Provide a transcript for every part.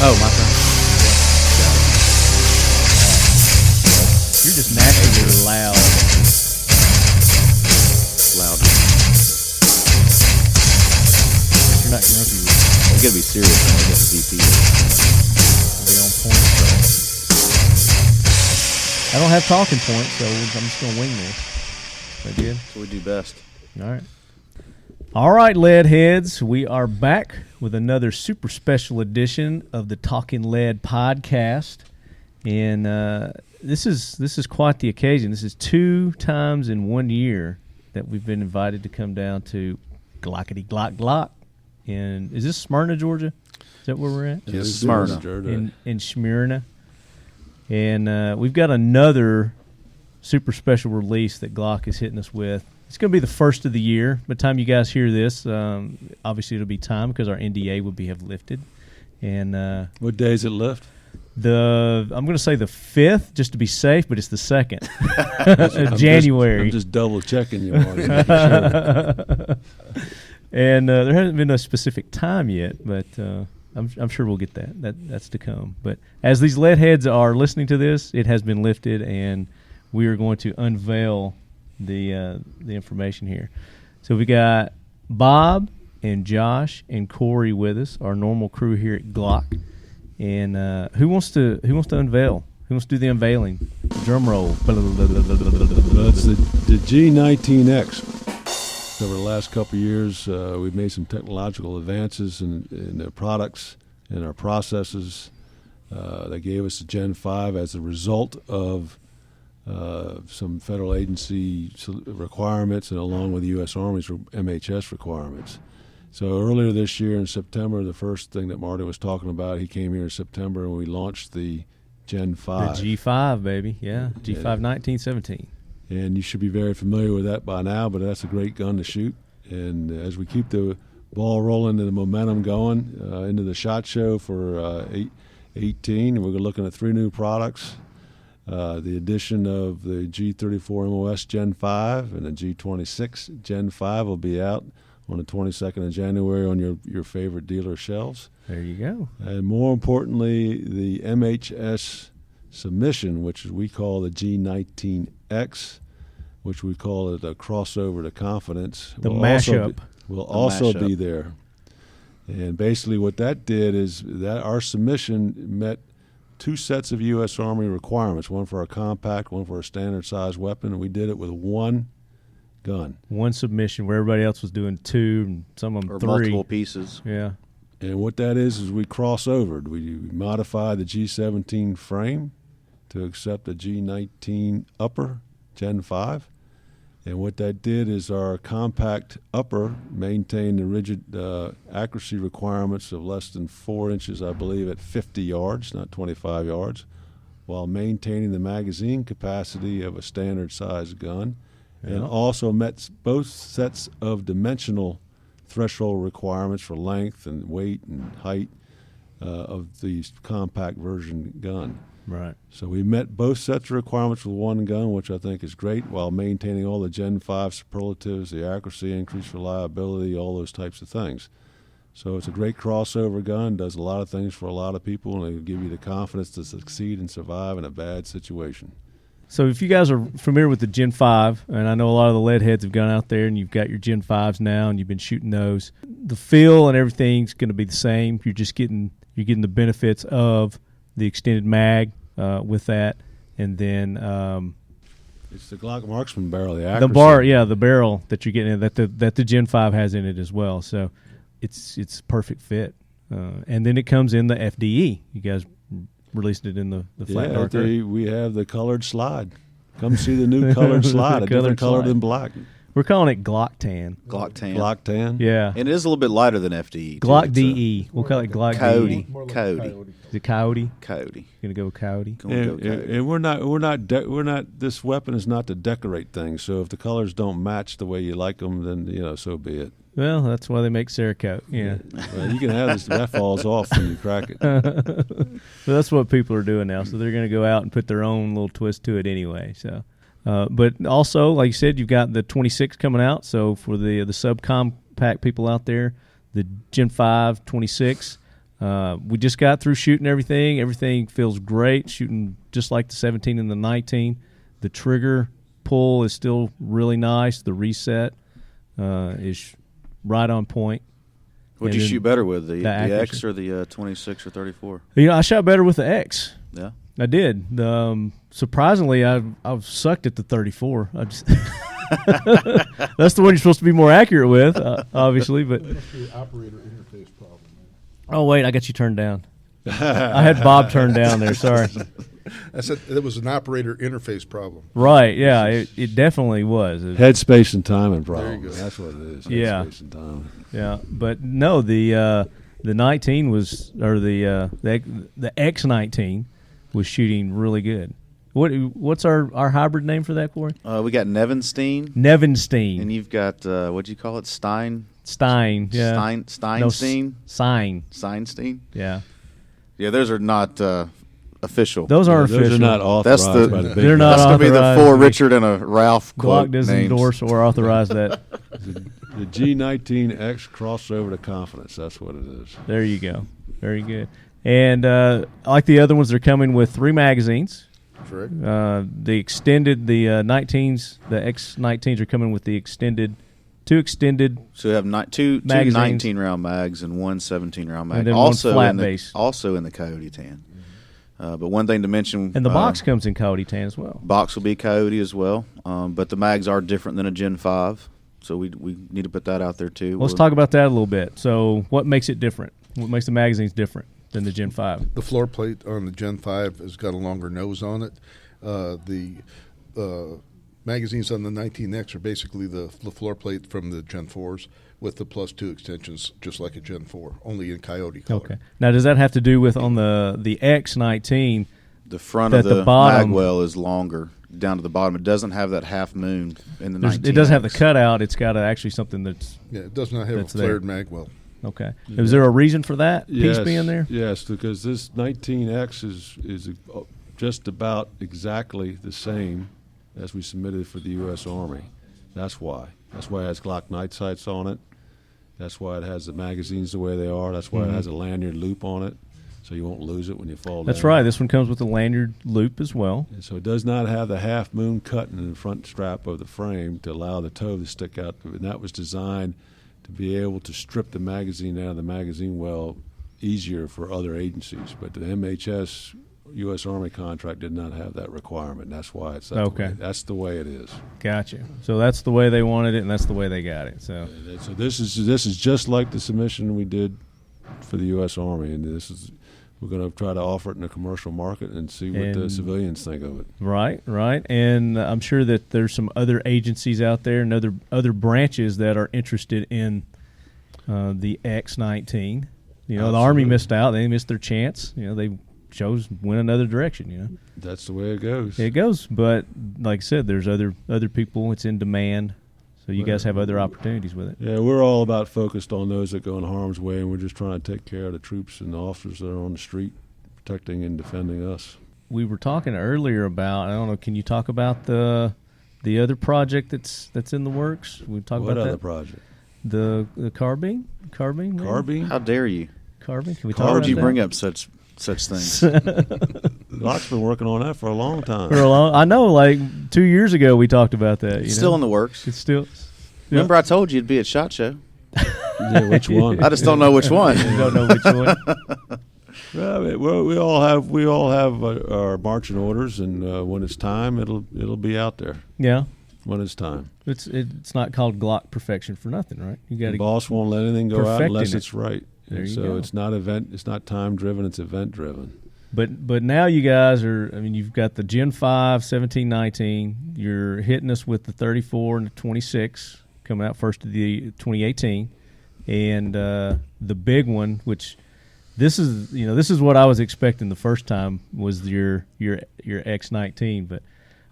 Oh, my turn. You're just naturally loud. Loud. You're not grumpy. You gotta be serious when I get the VP. Be on point, bro. I don't have talking points, so I'm just gonna wing this. Is that good? That's what we do best. All right, lead heads, we are back with another super special edition of the Talking Lead podcast, and this is quite the occasion. This is 2 times in 1 year that we've been invited to come down to Glockity Glock Glock. And is this Smyrna, Georgia? Is that where we're at? Yes, Smyrna. In Smyrna. And we've got another super special release that Glock is hitting us with. It's going to be the first of the year. By the time you guys hear this, obviously it'll be time because our NDA will have lifted. And what day is it lift? I'm going to say the 5th, just to be safe, but it's the 2nd of January. I'm just double checking you, Marty. Sure. And there hasn't been a specific time yet, but I'm sure we'll get that. That's to come. But as these lead heads are listening to this, it has been lifted, and we are going to unveil the information here. So we got Bob and Josh and Corey with us, our normal crew here at Glock. And who wants to unveil? Who wants to do the unveiling? Drum roll. That's the G19X. Over the last couple of years, we've made some technological advances in the products and our processes. They gave us the Gen 5 as a result of some federal agency requirements and along with the U.S. Army's MHS requirements. So earlier this year in September, the first thing that Marty was talking about, he came here in September and we launched the Gen 5. The G5, baby, yeah. G5 1917. And you should be very familiar with that by now, but that's a great gun to shoot. And as we keep the ball rolling and the momentum going into the SHOT Show for 18, we're looking at 3 new products. The addition of the G34 MOS Gen 5 and the G26 Gen 5 will be out on the 22nd of January on your favorite dealer shelves. There you go. And more importantly, the MHS submission, which we call the G19X, which we call it a crossover to confidence. The mashup. Will also be there. And basically what that did is that our submission met 2 sets of U.S. Army requirements, one for a compact, one for a standard size weapon, and we did it with 1 gun. 1 submission where everybody else was doing 2 and some of them or 3. multiple pieces. Yeah. And what that is we crossovered. We modified the G17 frame to accept the G19 upper Gen 5. And what that did is our compact upper maintained the rigid accuracy requirements of less than 4 inches, I believe, at 50 yards, not 25 yards, while maintaining the magazine capacity of a standard size gun. Yeah. And also met both sets of dimensional threshold requirements for length and weight and height of the compact version gun. Right. So we met both sets of requirements with 1 gun, which I think is great, while maintaining all the Gen 5 superlatives, the accuracy, increased reliability, all those types of things. So it's a great crossover gun, does a lot of things for a lot of people, and it'll give you the confidence to succeed and survive in a bad situation. So if you guys are familiar with the Gen 5, and I know a lot of the lead heads have gone out there and you've got your Gen 5s now and you've been shooting those, the feel and everything's going to be the same. You're getting the benefits of the extended mag with that, and then it's the Glock Marksman barrel, the accuracy. The barrel that you're getting that the Gen 5 has in it as well. So it's perfect fit, and then it comes in the FDE. You guys released it in the flat dark. We have the colored slide. Come see the new colored slide, a different color than black. We're calling it Glock Tan. Glock Tan. Glock Tan. Yeah. And it is a little bit lighter than FDE. Glock DE. We'll call it Glock Cody. DE. Cody. Is it Coyote? Cody. Gonna go with Coyote. And we're not. This weapon is not to decorate things. So if the colors don't match the way you like them, then so be it. Well, that's why they make Cerakote. Yeah. Well, you can have this. That falls off when you crack it. So that's what people are doing now. So they're going to go out and put their own little twist to it anyway. So, but also, like you said, you've got the 26 coming out. So for the subcompact people out there, the Gen 5 26. We just got through shooting everything. Everything feels great, shooting just like the 17 and the 19. The trigger pull is still really nice. The reset is right on point. What'd And you then shoot better with, the accuracy. X or the 26 or 34? I shot better with the X. Yeah. I did. Surprisingly, I've sucked at the 34. That's the one you're supposed to be more accurate with, obviously. But Must be an operator interface problem. oh wait, I got you turned down. I had Bob turned down there. Sorry. I said it was an operator interface problem. Right? Yeah, it definitely was. Headspace and timing problem. There you go. That's what it is. Yeah. Headspace and timing. Yeah, but no, the 19 was, or the X19 was shooting really good. What's our hybrid name for that, Corey? We got Nevenstein, Nevenstein. and you've got what'd you call it? Stein. Stein. Yeah. Steinstein. Sign. Steinstein. Yeah. Yeah, those are not official. Those aren't Those official. are not authorized That's the- by the big They're not That's gonna be the authorized. four Richard and a Ralph Glock quote doesn't names. endorse or authorize that. The G19X crossover to confidence. That's what it is. There you go. Very good. And like the other ones, they're coming with 3 magazines. Correct. The extended, the 19s, the X19s are coming with the two extended. So you have two Magazines. 19-round mags and one 17-round mag. And then one flat base. Also in the Coyote tan. But one thing to mention. And the box comes in Coyote tan as well. Box will be Coyote as well. But the mags are different than a Gen 5. So we need to put that out there too. Let's talk about that a little bit. So what makes it different? What makes the magazines different than the Gen 5? The floor plate on the Gen 5 has got a longer nose on it. The magazines on the 19X are basically the floor plate from the Gen 4s with the +2 extensions, just like a Gen 4, only in Coyote color. Okay. Now, does that have to do with on the X19? The front that of the the bottom- magwell is longer down to the bottom. It doesn't have that half moon in the 19X. It doesn't have the cutout. It's got actually something that's Yeah, it does not have a That's there. flared magwell. okay. Is there a reason for that piece Yes, being there? Yes, because this 19X is just about exactly the same as we submitted for the U.S. Army. That's why. That's why it has Glock night sights on it. That's why it has the magazines the way they are. That's why it has a lanyard loop on it, so you won't lose it when you fall down. That's right. This one comes with a lanyard loop as well. And so it does not have the half moon cut in the front strap of the frame to allow the toe to stick out. And that was designed to be able to strip the magazine out of the magazine well easier for other agencies. But the MHS U.S. Army contract did not have that requirement. That's why it's that Okay. way. That's the way it is. Gotcha. So that's the way they wanted it, and that's the way they got it. So So this is just like the submission we did for the U.S. Army, and we're going to try to offer it in the commercial market and see what the And- civilians think of it. right, and I'm sure that there's some other agencies out there and other branches that are interested in the X19. The Army Absolutely. missed out; they missed their chance. They chose went another direction. That's the way it goes. It goes, but like I said, there's other people. It's in demand, so you guys have other opportunities with it. Yeah, we're all about focused on those that go in harm's way, and we're just trying to take care of the troops and the officers that are on the street protecting and defending us. We were talking earlier about, I don't know, can you talk about the other project that's in the works? We talked What about other that. project? The carbine, maybe? Carbine? How dare you? Carbine. Can we talk How about would you that? bring up such things? Glock's been working on that for a long time. For a long, I know, like 2 years ago we talked about that. It's still in the works. It's still. Remember I told you it'd be at SHOT Show? Yeah, which one? I just don't know which one. You don't know which one. Well, we all have our marching orders, and when it's time, it'll be out there. Yeah, When it's time. it's not called Glock perfection for nothing, right? You got The to. boss won't let anything go out perfecting unless it. it's right. There And you so go. it's not time driven, it's event driven. But now you guys are. I mean, you've got the Gen 5, 17, 19. You're hitting us with the 34 and the 26 coming out first of the 2018, and the big one, which this is what I was expecting the first time was your X19. But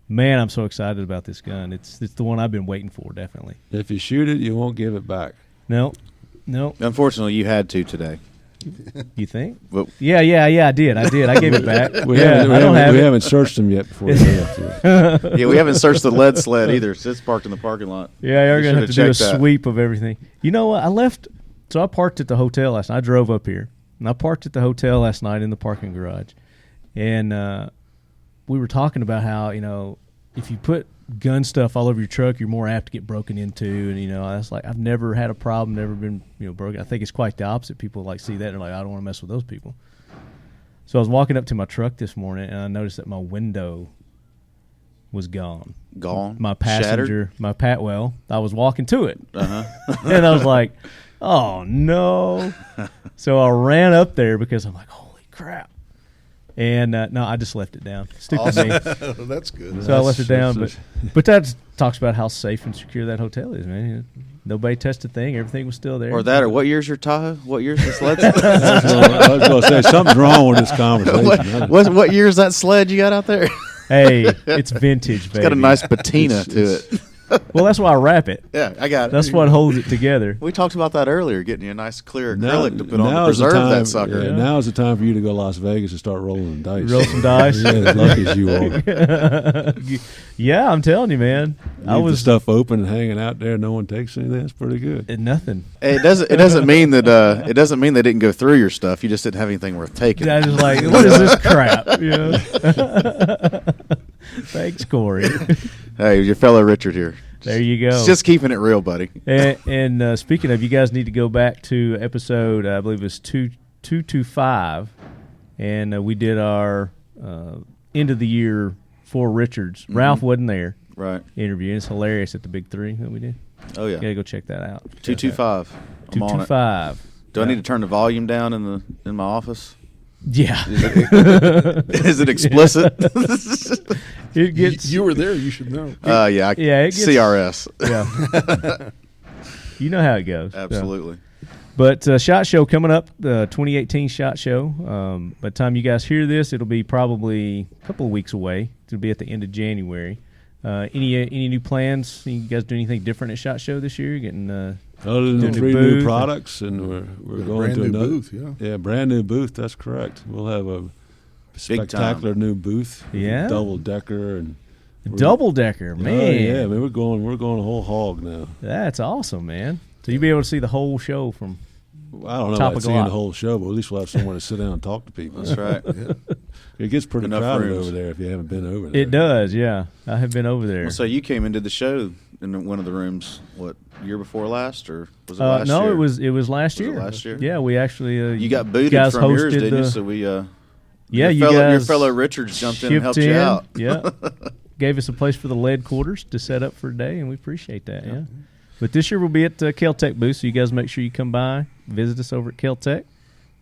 man, I'm so excited about this gun. It's the one I've been waiting for, definitely. If you shoot it, you won't give it back. No. Unfortunately, you had to today. You think? But Yeah, I did. I gave it back. We yeah, haven't, we I don't haven't, have we it. haven't searched them yet before we left you. yeah, we haven't searched the lead sled either. So it's parked in the parking lot. Yeah, you're You going to should have to do a checked that. sweep of everything. You know what? I parked at the hotel last night. I drove up here, And I parked at the hotel last night in the parking garage. And we were talking about how, if you put gun stuff all over your truck, you're more apt to get broken into. And, that's like, I've never had a problem, never been, broken. I think it's quite the opposite. People see that and they're like, I don't want to mess with those people. So I was walking up to my truck this morning and I noticed that my window was gone. My passenger, Shattered? I was walking to it. Uh-huh. And I was like, oh, no. So I ran up there because I'm like, holy crap. And, no, I just left it down. Stupid me. That's good. So I left it down. But that talks about how safe and secure that hotel is, man. Nobody touched a thing. Everything was still there. Or what year's your Tahoe? What year's the sled? I was going to say, something's wrong with this conversation. What year's that sled you got out there? Hey, it's vintage, baby. It's got a nice patina to it. Well, that's why I wrap it. Yeah, I got it. That's what holds it together. We talked about that earlier, getting you a nice clear acrylic to put on to preserve that sucker. Yeah, now is the time for you to go to Las Vegas and start rolling the dice. Roll some dice. Yeah, as lucky as you are. Yeah, I'm telling you, man. Leave the stuff open and hanging out there. No one takes anything. That's pretty good. Nothing. It doesn't mean that it doesn't mean they didn't go through your stuff. You just didn't have anything worth taking. I was like, what is this crap? Thanks, Corey. Hey, your fellow Richard here. There you go. Just keeping it real, buddy. And speaking of, you guys need to go back to episode, I believe it was 225, and we did our end of the year for Richards. Mm-hmm. Ralph wasn't there. Right. Interview. It's hilarious at the Big Three that we did. Oh, yeah. You got to go check that out. 225. 225. Do I need to turn the volume down in my office? Yeah. Is it explicit? It gets. You were there. You should know. Yeah. It gets, CRS. Yeah. You know how it goes. Absolutely. So. But SHOT Show coming up, the 2018 SHOT Show. By the time you guys hear this, it'll be probably a couple of weeks away. It'll be at the end of January. Any new plans? You guys do anything different at SHOT Show this year? You're getting other than 3 new products, and we're going to another booth. Yeah, brand new booth. That's correct. We'll have a spectacular new booth. Yeah, double decker and double decker, man. Oh, yeah, man, we're going a whole hog now. That's awesome, man. So you'll be able to see the whole show from. I don't know about seeing the whole show, but at least we'll have somewhere to sit down and talk to people. That's right. Yeah. It gets pretty crowded over there if you haven't been over there. It does, yeah. I have been over there. Well, so you came into the show in one of the rooms, year before last, or was it last year? No, it was last year. Was it last year? Yeah, we actually you got booted from yours, didn't you? So we your fellow Richards jumped in and helped you out. Yeah, gave us a place for the lead quarters to set up for a day, and we appreciate that. Yeah. But this year we'll be at Kel-Tec booth, so you guys make sure you come by, visit us over at Kel-Tec.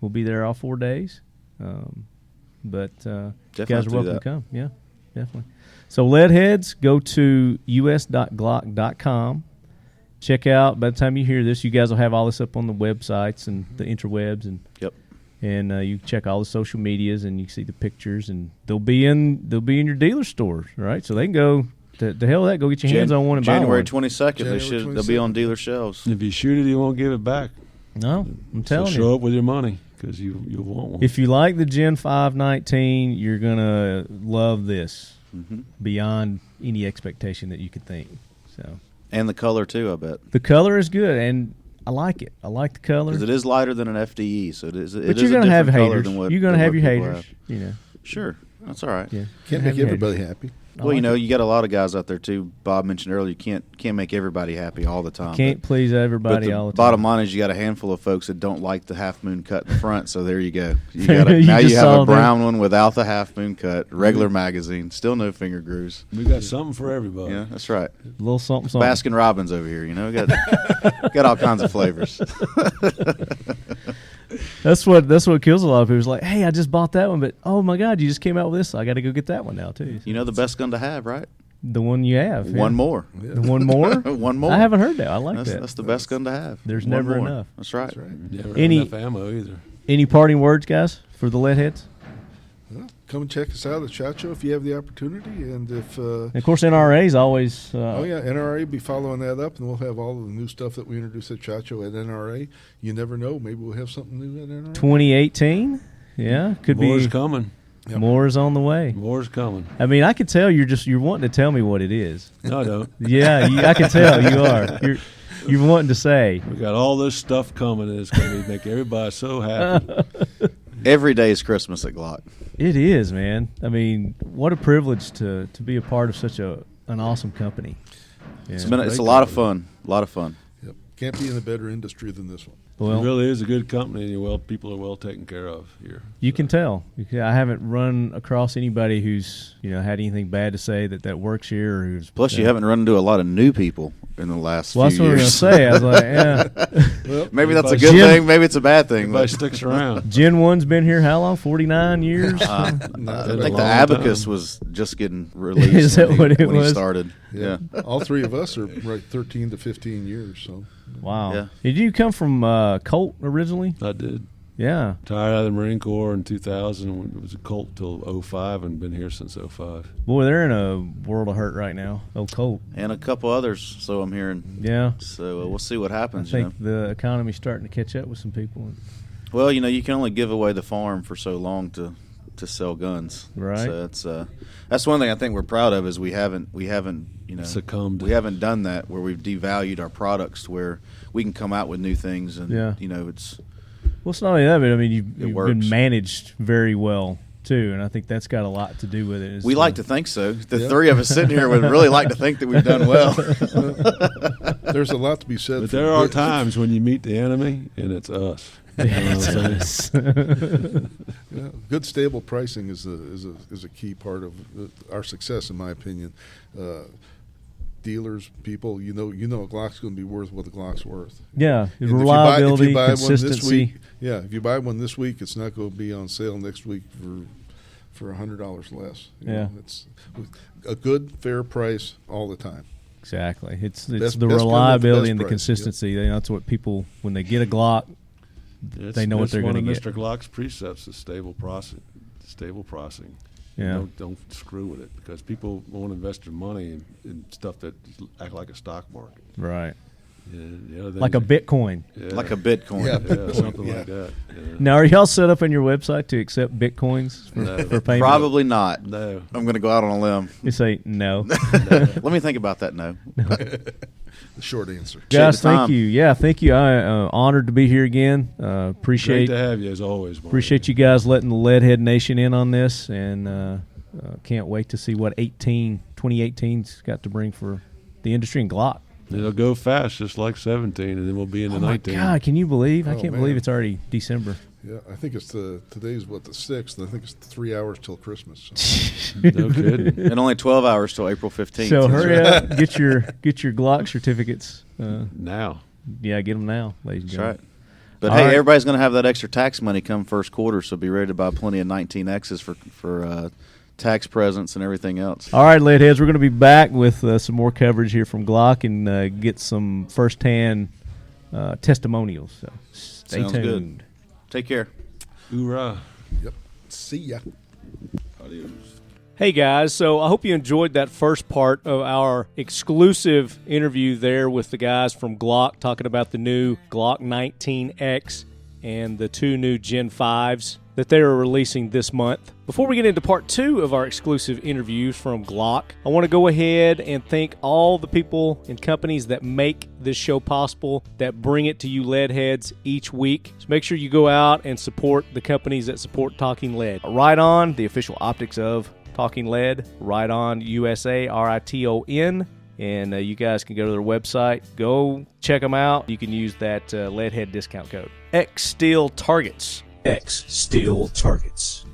We'll be there all 4 days. But you guys are welcome to come. Yeah, definitely. So lead heads, go to us.glock.com. Check out, by the time you hear this, you guys will have all this up on the websites and the interwebs. And you can check all the social medias, and you can see the pictures, and they'll be in your dealer stores, right? So they can go. The hell with that, go get your hands on one and buy one. January 22nd, they'll be on dealer shelves. If you shoot it, you won't give it back. No, I'm telling you. Show up with your money because you'll want one. If you like the Gen 519, you're going to love this beyond any expectation that you could think. So, and the color, too, I bet. The color is good, and I like it. I like the color. Because it is lighter than an FDE, so it is. But you're going to have haters. You're going to have your haters. Sure, that's all right. Yeah. Can't make everybody happy. Well, you got a lot of guys out there too. Bob mentioned earlier, you can't make everybody happy all the time. Can't please everybody all the time. Bottom line is, you got a handful of folks that don't like the half moon cut in the front. So there you go. You have a brown one without the half moon cut, regular magazine, still no finger grooves. We got something for everybody. Yeah, that's right. A little something. Baskin Robbins over here. Got all kinds of flavors. That's what kills a lot of people. It's like, hey, I just bought that one, but oh my God, you just came out with this, so I got to go get that one now too. You know the best gun to have, right? The one you have. One more. The one more. One more. I haven't heard that. I like that. That's the best gun to have. There's never enough. That's right. That's right. Never enough ammo either. Any parting words, guys, for the lead heads? Well, come and check us out at SHOT Show if you have the opportunity, and if and of course NRA is always. NRA will be following that up, and we'll have all of the new stuff that we introduce at SHOT Show at NRA. You never know, maybe we'll have something new at NRA. 2018, could be. More's coming. Yep. More is on the way. More's coming. I mean, I can tell you're wanting to tell me what it is. No, I don't. Yeah, I can tell you are. You're wanting to say. We got all this stuff coming, and it's going to make everybody so happy. Every day is Christmas at Glock. It is, man. I mean, what a privilege to be a part of such an awesome company. Yeah. It's a lot of fun. A lot of fun. Yep. Can't be in a better industry than this one. Well, it really is a good company, and people are well taken care of here. You can tell. I haven't run across anybody who's had anything bad to say that works here. Or who's Plus, you haven't run into a lot of new people in the last few years. Well, that's what I was going to say. I was like, yeah. Well, maybe that's a good thing. Maybe it's a bad thing. Everybody sticks around. Gen 1's been here how long? 49 years? I think the Abacus was just getting released. Is that what it was? When he started. Yeah. All three of us are 13 to 15 years. So. Wow. Yeah. Did you come from Colt originally? I did. Yeah. Retired out of the Marine Corps in 2000. It was a Colt till 05 and been here since 05. Boy, they're in a world of hurt right now. Oh, Colt. And a couple others, so I'm hearing. Yeah. So we'll see what happens. I think the economy's starting to catch up with some people. Well, you can only give away the farm for so long to sell guns. Right. So that's one thing I think we're proud of is we haven't succumbed. We haven't done that where we've devalued our products to where we can come out with new things and it's. Well, it's not only that, but I mean you've been managed very well too, and I think that's got a lot to do with it. We like to think so. The three of us sitting here would really like to think that we've done well. There's a lot to be said. But there are times when you meet the enemy and it's us. Yeah, good stable pricing is a key part of our success, in my opinion. Dealers, people, a Glock's going to be worth what the Glock's worth. Yeah, reliability, if you buy consistency. One this week, if you buy one this week, it's not going to be on sale next week for $100 less. It's a good, fair price all the time. Exactly. It's the reliability and the consistency. Yep. That's what people, when they get a Glock, they know what they're going to get. One of Mr. Glock's precepts is stable pricing. Yeah. Don't screw with it because people won't invest their money in stuff that act like a stock market. Right. Like a Bitcoin. Yeah. Like a Bitcoin. Yeah, something like that. Yeah. Now, are y'all set up on your website to accept Bitcoins for payment? Probably not. No. I'm going to go out on a limb. You say no. Let me think about that. No. The short answer. Guys, thank you. Yeah, thank you. I'm honored to be here again. Appreciate Great to have you as always. Mark. Appreciate you guys letting the Leadhead Nation in on this, and can't wait to see what 2018's got to bring for the industry and Glock. It'll go fast, just like 17, and then we'll be in the 19. Oh, my God, can you believe? I can't believe it's already December. Yeah, I think it's today's the 6th. I think it's 3 hours till Christmas. So. No kidding. And only 12 hours till April 15th. So hurry up, get your Glock certificates. Now. Yeah, get them now, ladies and gentlemen. That's right. But hey, everybody's going to have that extra tax money come first quarter, so be ready to buy plenty of 19Xs for tax presents and everything else. All right, Leadheads, we're going to be back with some more coverage here from Glock and get some firsthand testimonials. So stay Sounds tuned. Good. Take care. Hoorah. Yep. See ya. Adios. Hey guys, so I hope you enjoyed that first part of our exclusive interview there with the guys from Glock talking about the new Glock 19X and the two new Gen 5s that they are releasing this month. Before we get into part 2 of our exclusive interviews from Glock, I want to go ahead and thank all the people and companies that make this show possible, that bring it to you Leadheads each week. So make sure you go out and support the companies that support Talking Lead. Right On, the official optics of Talking Lead, Right On USA, RITON. And you guys can go to their website. Go check them out. You can use that Leadhead discount code. X Steel Targets. X Steel Targets.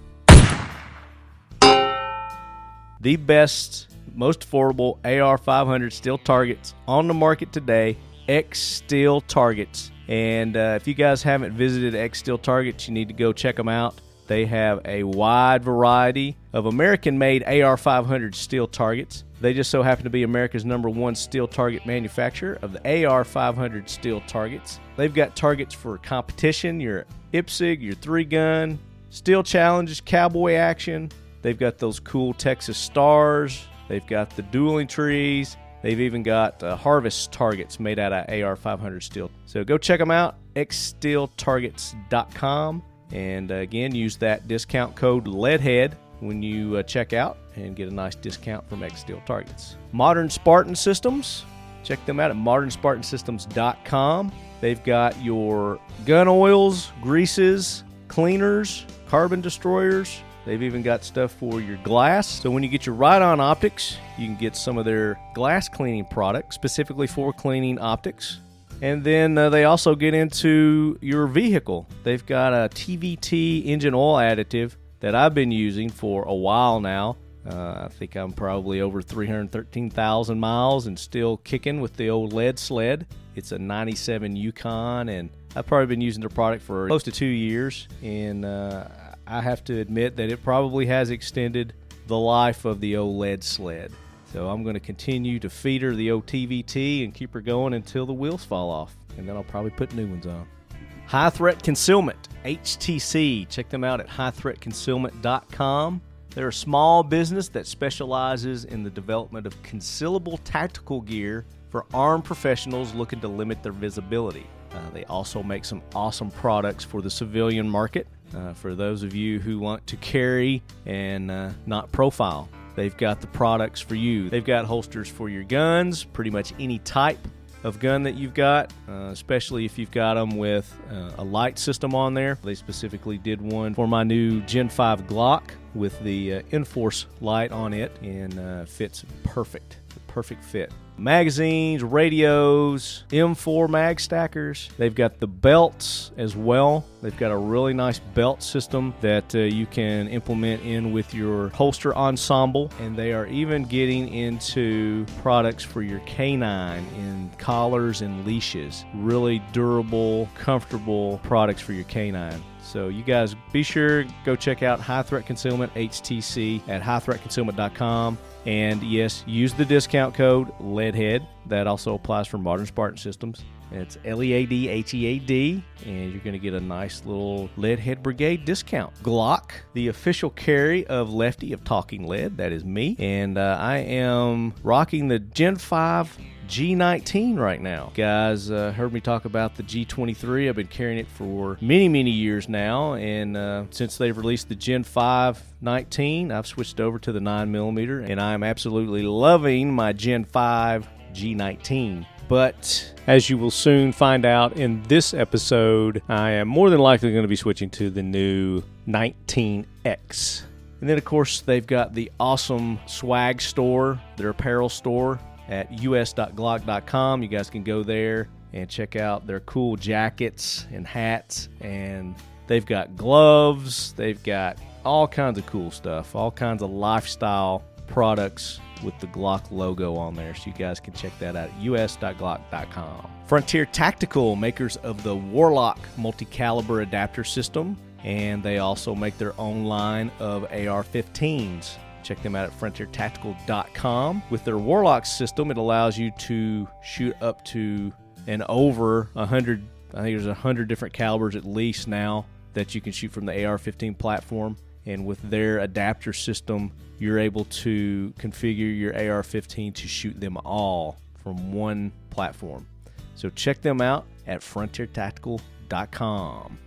The best, most affordable AR-500 steel targets on the market today. X Steel Targets. And if you guys haven't visited X Steel Targets, you need to go check them out. They have a wide variety of American-made AR-500 steel targets. They just so happen to be America's #1 steel target manufacturer of the AR-500 steel targets. They've got targets for competition, your IPSC, your 3-gun, steel challenges, cowboy action. They've got those cool Texas stars. They've got the dueling trees. They've even got harvest targets made out of AR-500 steel. So go check them out, xsteeltargets.com. And again, use that discount code LEADHEAD when you check out and get a nice discount from X Steel Targets. Modern Spartan Systems, check them out at modernspartansystems.com. They've got your gun oils, greases, cleaners, carbon destroyers. They've even got stuff for your glass. So when you get your Ride-On optics, you can get some of their glass cleaning products, specifically for cleaning optics. And then they also get into your vehicle. They've got a TVT engine oil additive that I've been using for a while now. I think I'm probably over 313,000 miles and still kicking with the old lead sled. It's a 97 Yukon, and I've probably been using the product for close to 2 years. And I have to admit that it probably has extended the life of the old lead sled. So I'm going to continue to feed her the old TVT and keep her going until the wheels fall off. And then I'll probably put new ones on. High Threat Concealment, HTC. Check them out at highthreatconcealment.com. They're a small business that specializes in the development of concealable tactical gear for armed professionals looking to limit their visibility. They also make some awesome products for the civilian market, for those of you who want to carry and not profile. They've got the products for you. They've got holsters for your guns, pretty much any type of gun that you've got, especially if you've got them with a light system on there. They specifically did one for my new Gen 5 Glock with the Enforce light on it, and fits perfect. Perfect fit. Magazines, radios, M4 mag stackers. They've got the belts as well. They've got a really nice belt system that you can implement in with your holster ensemble. And they are even getting into products for your canine in collars and leashes. Really durable, comfortable products for your canine. So you guys be sure go check out High Threat Concealment HTC at highthreatconcealment.com. And yes, use the discount code LEADHEAD. That also applies for Modern Spartan Systems. It's LEADHEAD, and you're going to get a nice little Leadhead Brigade discount. Glock, the official carry of Lefty of Talking Lead, that is me. And I am rocking the Gen 5 G19 right now. Guys heard me talk about the G23. I've been carrying it for many, many years now, and since they've released the Gen 5 19, I've switched over to the 9mm, and I'm absolutely loving my Gen 5 G19. But as you will soon find out in this episode, I am more than likely going to be switching to the new 19X. And then, of course, they've got the awesome swag store, their apparel store, at us.glock.com. You guys can go there and check out their cool jackets and hats, and they've got gloves, they've got all kinds of cool stuff, all kinds of lifestyle products with the Glock logo on there, so you guys can check that out at us.glock.com. Frontier Tactical, makers of the Warlock multi-caliber adapter system, and they also make their own line of AR-15s. Check them out at frontiertactical.com. With their Warlock system, it allows you to shoot up to and over 100, I think there's 100 different calibers at least now that you can shoot from the AR-15 platform. And with their adapter system, you're able to configure your AR-15 to shoot them all from one platform. So check them out at frontiertactical.com.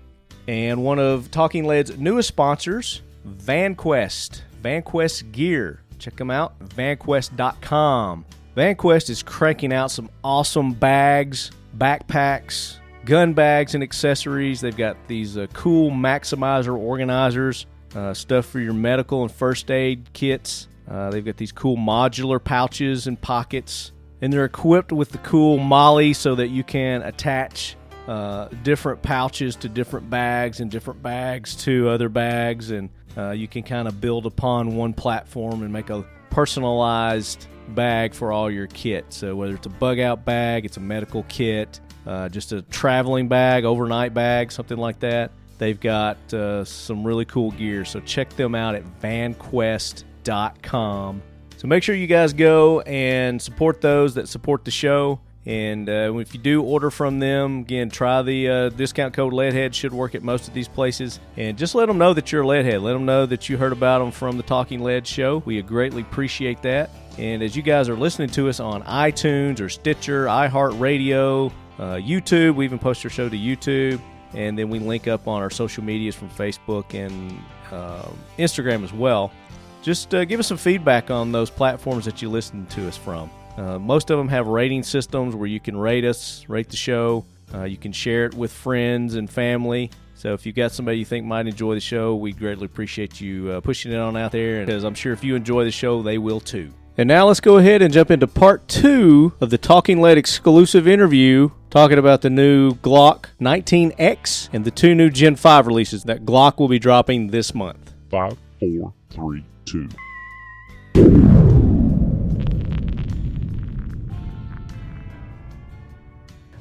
And one of Talking Lead's newest sponsors, VanQuest. VanQuest gear. Check them out, vanquest.com. VanQuest is cranking out some awesome bags, backpacks, gun bags, and accessories. They've got these cool maximizer organizers, stuff for your medical and first aid kits. They've got these cool modular pouches and pockets, and they're equipped with the cool MOLLE so that you can attach different pouches to different bags and different bags to other bags, and you can kind of build upon one platform and make a personalized bag for all your kit. So whether it's a bug out bag, it's a medical kit, just a traveling bag, overnight bag, something like that, they've got some really cool gear. So check them out at vanquest.com. So make sure you guys go and support those that support the show. And if you do order from them, again, try the discount code LEADHEAD. Should work at most of these places. And just let them know that you're a Leadhead. Let them know that you heard about them from the Talking Lead show. We greatly appreciate that. And as you guys are listening to us on iTunes or Stitcher, iHeartRadio, YouTube, we even post our show to YouTube. And then we link up on our social medias from Facebook and Instagram as well. Just give us some feedback on those platforms that you listen to us from. Most of them have rating systems where you can rate us, rate the show. You can share it with friends and family. So if you've got somebody you think might enjoy the show, we greatly appreciate you pushing it on out there, because I'm sure if you enjoy the show, they will too. And now let's go ahead and jump into part 2 of the Talking Lead exclusive interview, talking about the new Glock 19X and the 2 new Gen 5 releases that Glock will be dropping this month. 5, 4, 3, 2.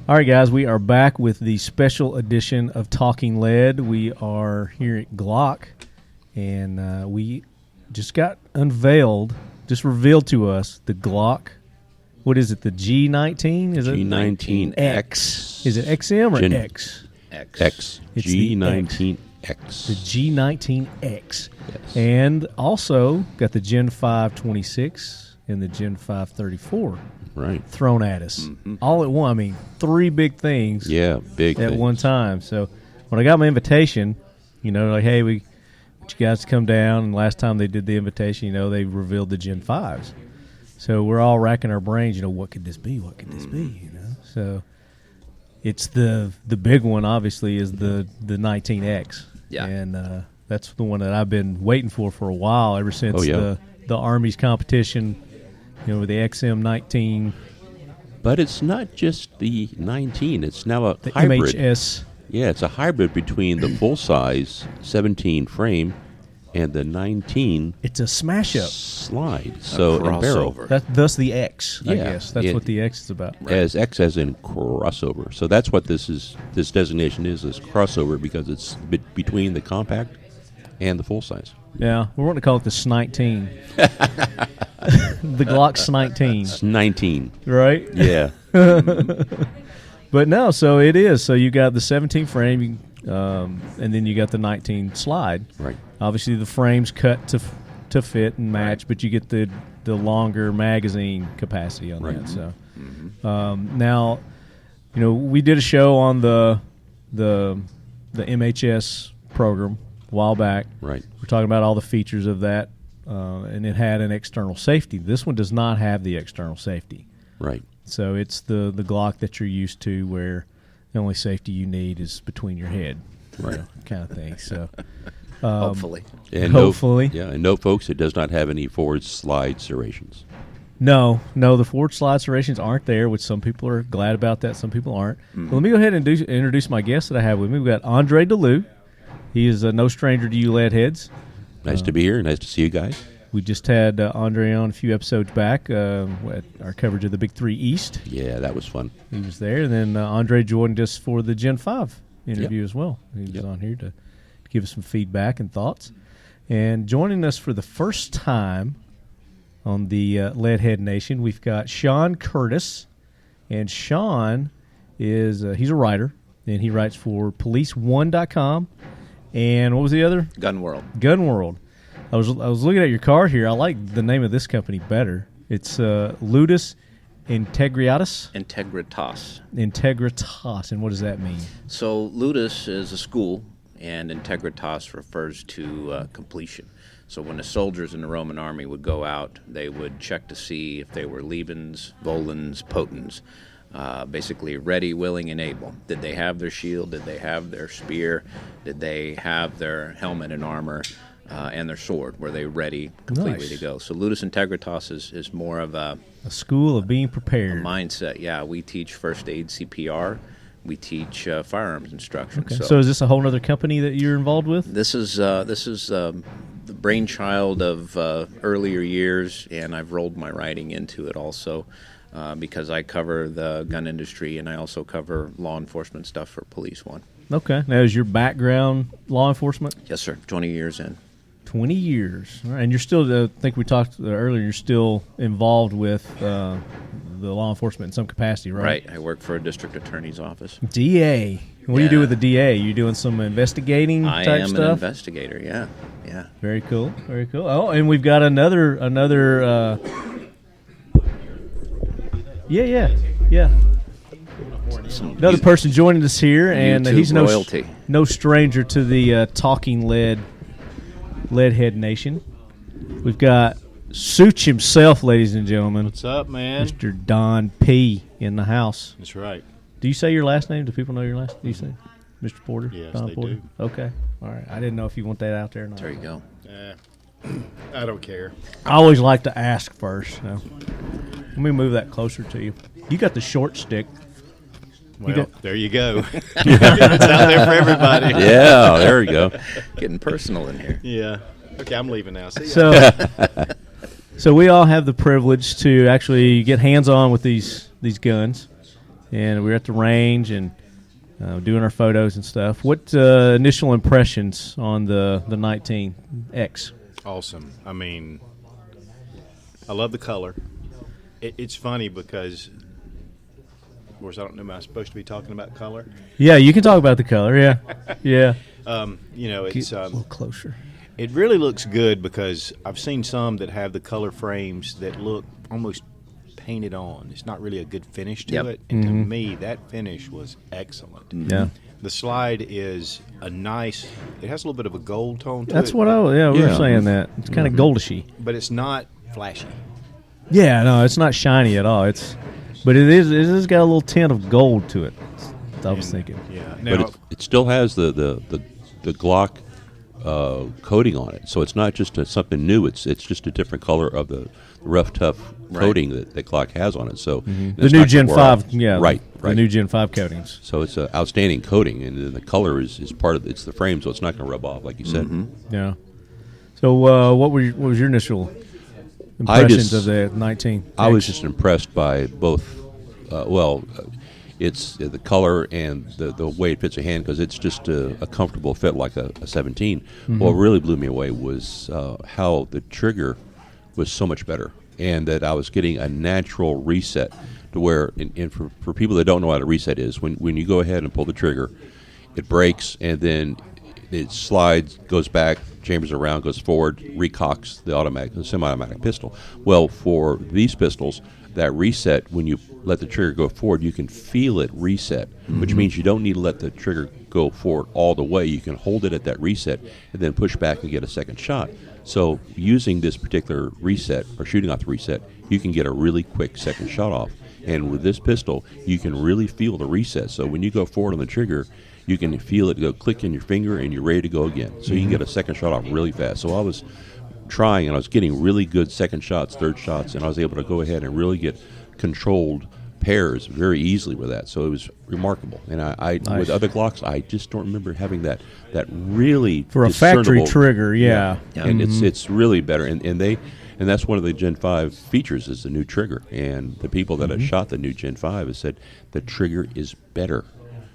All right, guys, we are back with the special edition of Talking Lead. We are here at Glock, and we just got revealed to us the Glock. What is it, the G19? Is it G19X. Is it XM or Gen X? X. It's G19X. The G19X. Yes. And also got the Gen 5 26 and the Gen 5 34. Right. Thrown at us all at once. I mean, 3 big things. Yeah, big at things. one time. So when I got my invitation, like, hey, we want you guys to come down. And last time they did the invitation, they revealed the Gen 5s. So we're all racking our brains. What could this be? What could this be? So it's the big one. Obviously, is the 19X. Yeah. And that's the one that I've been waiting for a while, ever since the Army's competition. With the XM19. But it's not just the 19. It's now a the hybrid. MHS. Yeah, it's a hybrid between the full-size 17 frame and the 19. It's a smash-up. Slide. So in barrel. Thus the X, I Yeah, guess. That's what the X is about. As X as in crossover. So that's what this designation is crossover, because it's between the compact and the full-size. Yeah, we're wanting to call it the S19. The Glock S19. It's 19. Right? Yeah. But no, so it is. So you got the 17 frame, and then you got the 19 slide. Right. Obviously, the frame's cut to fit and match, but you get the longer magazine capacity on that. So now, we did a show on the MHS program a while back. Right. We're talking about all the features of that, and it had an external safety. This one does not have the external safety. Right. So it's the Glock that you're used to, where the only safety you need is between your head, right, kind of thing. So hopefully, and hopefully, no, folks, it does not have any forward slide serrations. No, the forward slide serrations aren't there, which some people are glad about that. Some people aren't. Well, let me go ahead and introduce my guest that I have with me. We've got Andre Dall'au. He is no stranger to you lead heads. Nice to be here. Nice to see you guys. We just had Andre on a few episodes back at our coverage of the Big 3 East. Yeah, that was fun. He was there. And then Andre joined us for the Gen 5 interview as well. He was on here to give us some feedback and thoughts. And joining us for the first time on the Leadhead Nation, we've got Sean Curtis. And Sean is he's a writer, and he writes for police1.com. And what was the other? Gun World. I was looking at your card here. I like the name of this company better. It's Ludus Integritas. Integritas. And what does that mean? So Ludus is a school, and Integritas refers to completion. So when the soldiers in the Roman army would go out, they would check to see if they were Lebens, Volans, Potens. Basically ready, willing, and able. Did they have their shield? Did they have their spear? Did they have their helmet and armor and their sword? Were they ready completely to go? So Ludus Integritas is more of a school of being prepared. A mindset, yeah. We teach first aid, CPR. We teach firearms instruction. Okay. So is this a whole other company that you're involved with? This is the brainchild of earlier years, and I've rolled my writing into it also. Because I cover the gun industry, and I also cover law enforcement stuff for Police One. Okay. Now, is your background law enforcement? Yes, sir. 20 years in. 20 years. All right. And you're still, I think we talked earlier, you're still involved with the law enforcement in some capacity, right? Right. I work for a district attorney's office. DA. What do you do with the DA? You doing some investigating type stuff? I am an investigator, yeah. Very cool. Oh, and we've got another Yeah. Another person joining us here, and he's no stranger to the Talking Leadhead Nation. We've got Such himself, ladies and gentlemen. What's up, man? Mr. Don P. in the house. That's right. Do you say your last name? Do people know your last name? Do you say Mr. Porter? Yes, Don they Porter? do. Okay. All right. I didn't know if you want that out there or not. There you go. I don't care. I always like to ask first. So. Let me move that closer to you. You got the short stick. Well, there you go. It's out there for everybody. Yeah, there you go. Getting personal in here. Yeah. Okay, I'm leaving now. See ya. So we all have the privilege to actually get hands-on with these guns, and we're at the range and doing our photos and stuff. What initial impressions on the 19X? Awesome. I mean, I love the color. It's funny because, of course, I don't know, am I supposed to be talking about color? Yeah, you can talk about the color. Yeah, yeah. You know, it's Get a little closer. It really looks good because I've seen some that have the color frames that look almost painted on. It's not really a good finish to it. And to me, that finish was excellent. Yeah. The slide is a nice, it has a little bit of a gold tone to it. That's what we were saying that. It's kind of goldishy. But it's not flashy. Yeah, no, it's not shiny at all. But it is got a little tint of gold to it. I was thinking. Yeah. But Now, it still has the Glock coating on it, so it's not just something new. It's just a different color of the rough, tough coating that Glock has on it. So The new Gen 5, yeah. right. The new Gen 5 coatings. So it's an outstanding coating, and then the color is part of it's the frame, so it's not going to rub off, like you said. Yeah. So what was your initial impressions of the 19? I was just impressed by both. It's the color and the way it fits a hand, because it's just a comfortable fit like a 17. What really blew me away was how the trigger was so much better, and that I was getting a natural reset to where, and for people that don't know what a reset is, when you go ahead and pull the trigger, it breaks, and then it slides, goes back, chambers around, goes forward, recocks the semi-automatic pistol. Well, for these pistols, that reset, when you let the trigger go forward, you can feel it reset, which means you don't need to let the trigger go forward all the way. You can hold it at that reset and then push back and get a second shot. So using this particular reset, or shooting off the reset, you can get a really quick second shot off. And with this pistol, you can really feel the reset. So when you go forward on the trigger, you can feel it go click in your finger, and you're ready to go again. So you can get a second shot off really fast. So I was trying, and I was getting really good second shots, third shots, and I was able to go ahead and really get controlled pairs very easily with that. So it was remarkable. And I Nice. with other Glocks, I just don't remember having that really For a factory discernible trigger, yeah. And it's really better. And that's one of the Gen 5 features, is the new trigger. And the people that have shot the new Gen 5 have said the trigger is better.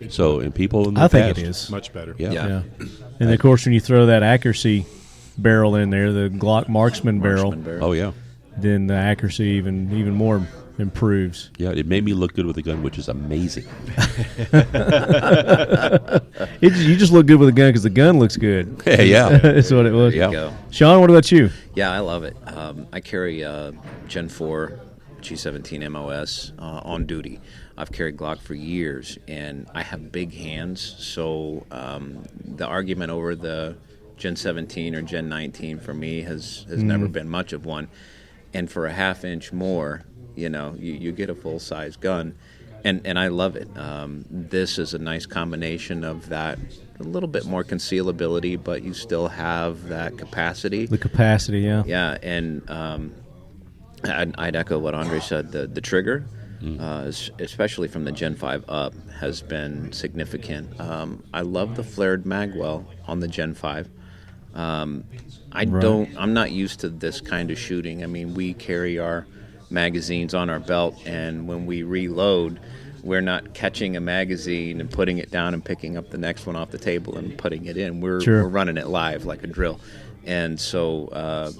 So, and people in the I past, think it is. much better. Yeah. And of course, when you throw that accuracy barrel in there, the Glock Marksman barrel, Oh yeah, then the accuracy even more improves. yeah. It made me look good with the gun, which is amazing. You just look good with a gun because the gun looks good. Yeah. That's what it was. Yeah. Go. Sean, what about you? Yeah, I love it. I carry Gen 4 G17 MOS on duty. I've carried Glock for years, and I have big hands, so the argument over the Gen 17 or Gen 19 for me has never been much of one. And for a half inch more, you get a full-size gun, and I love it. This is a nice combination of that, a little bit more concealability, but you still have that capacity. The capacity, yeah. Yeah, and I'd echo what Andre said. The trigger, especially from the Gen 5 up, has been significant. I love the flared magwell on the Gen 5. I'm not used to this kind of shooting. I mean, we carry our magazines on our belt, and when we reload, we're not catching a magazine and putting it down and picking up the next one off the table and putting it in. We're running it live like a drill. And so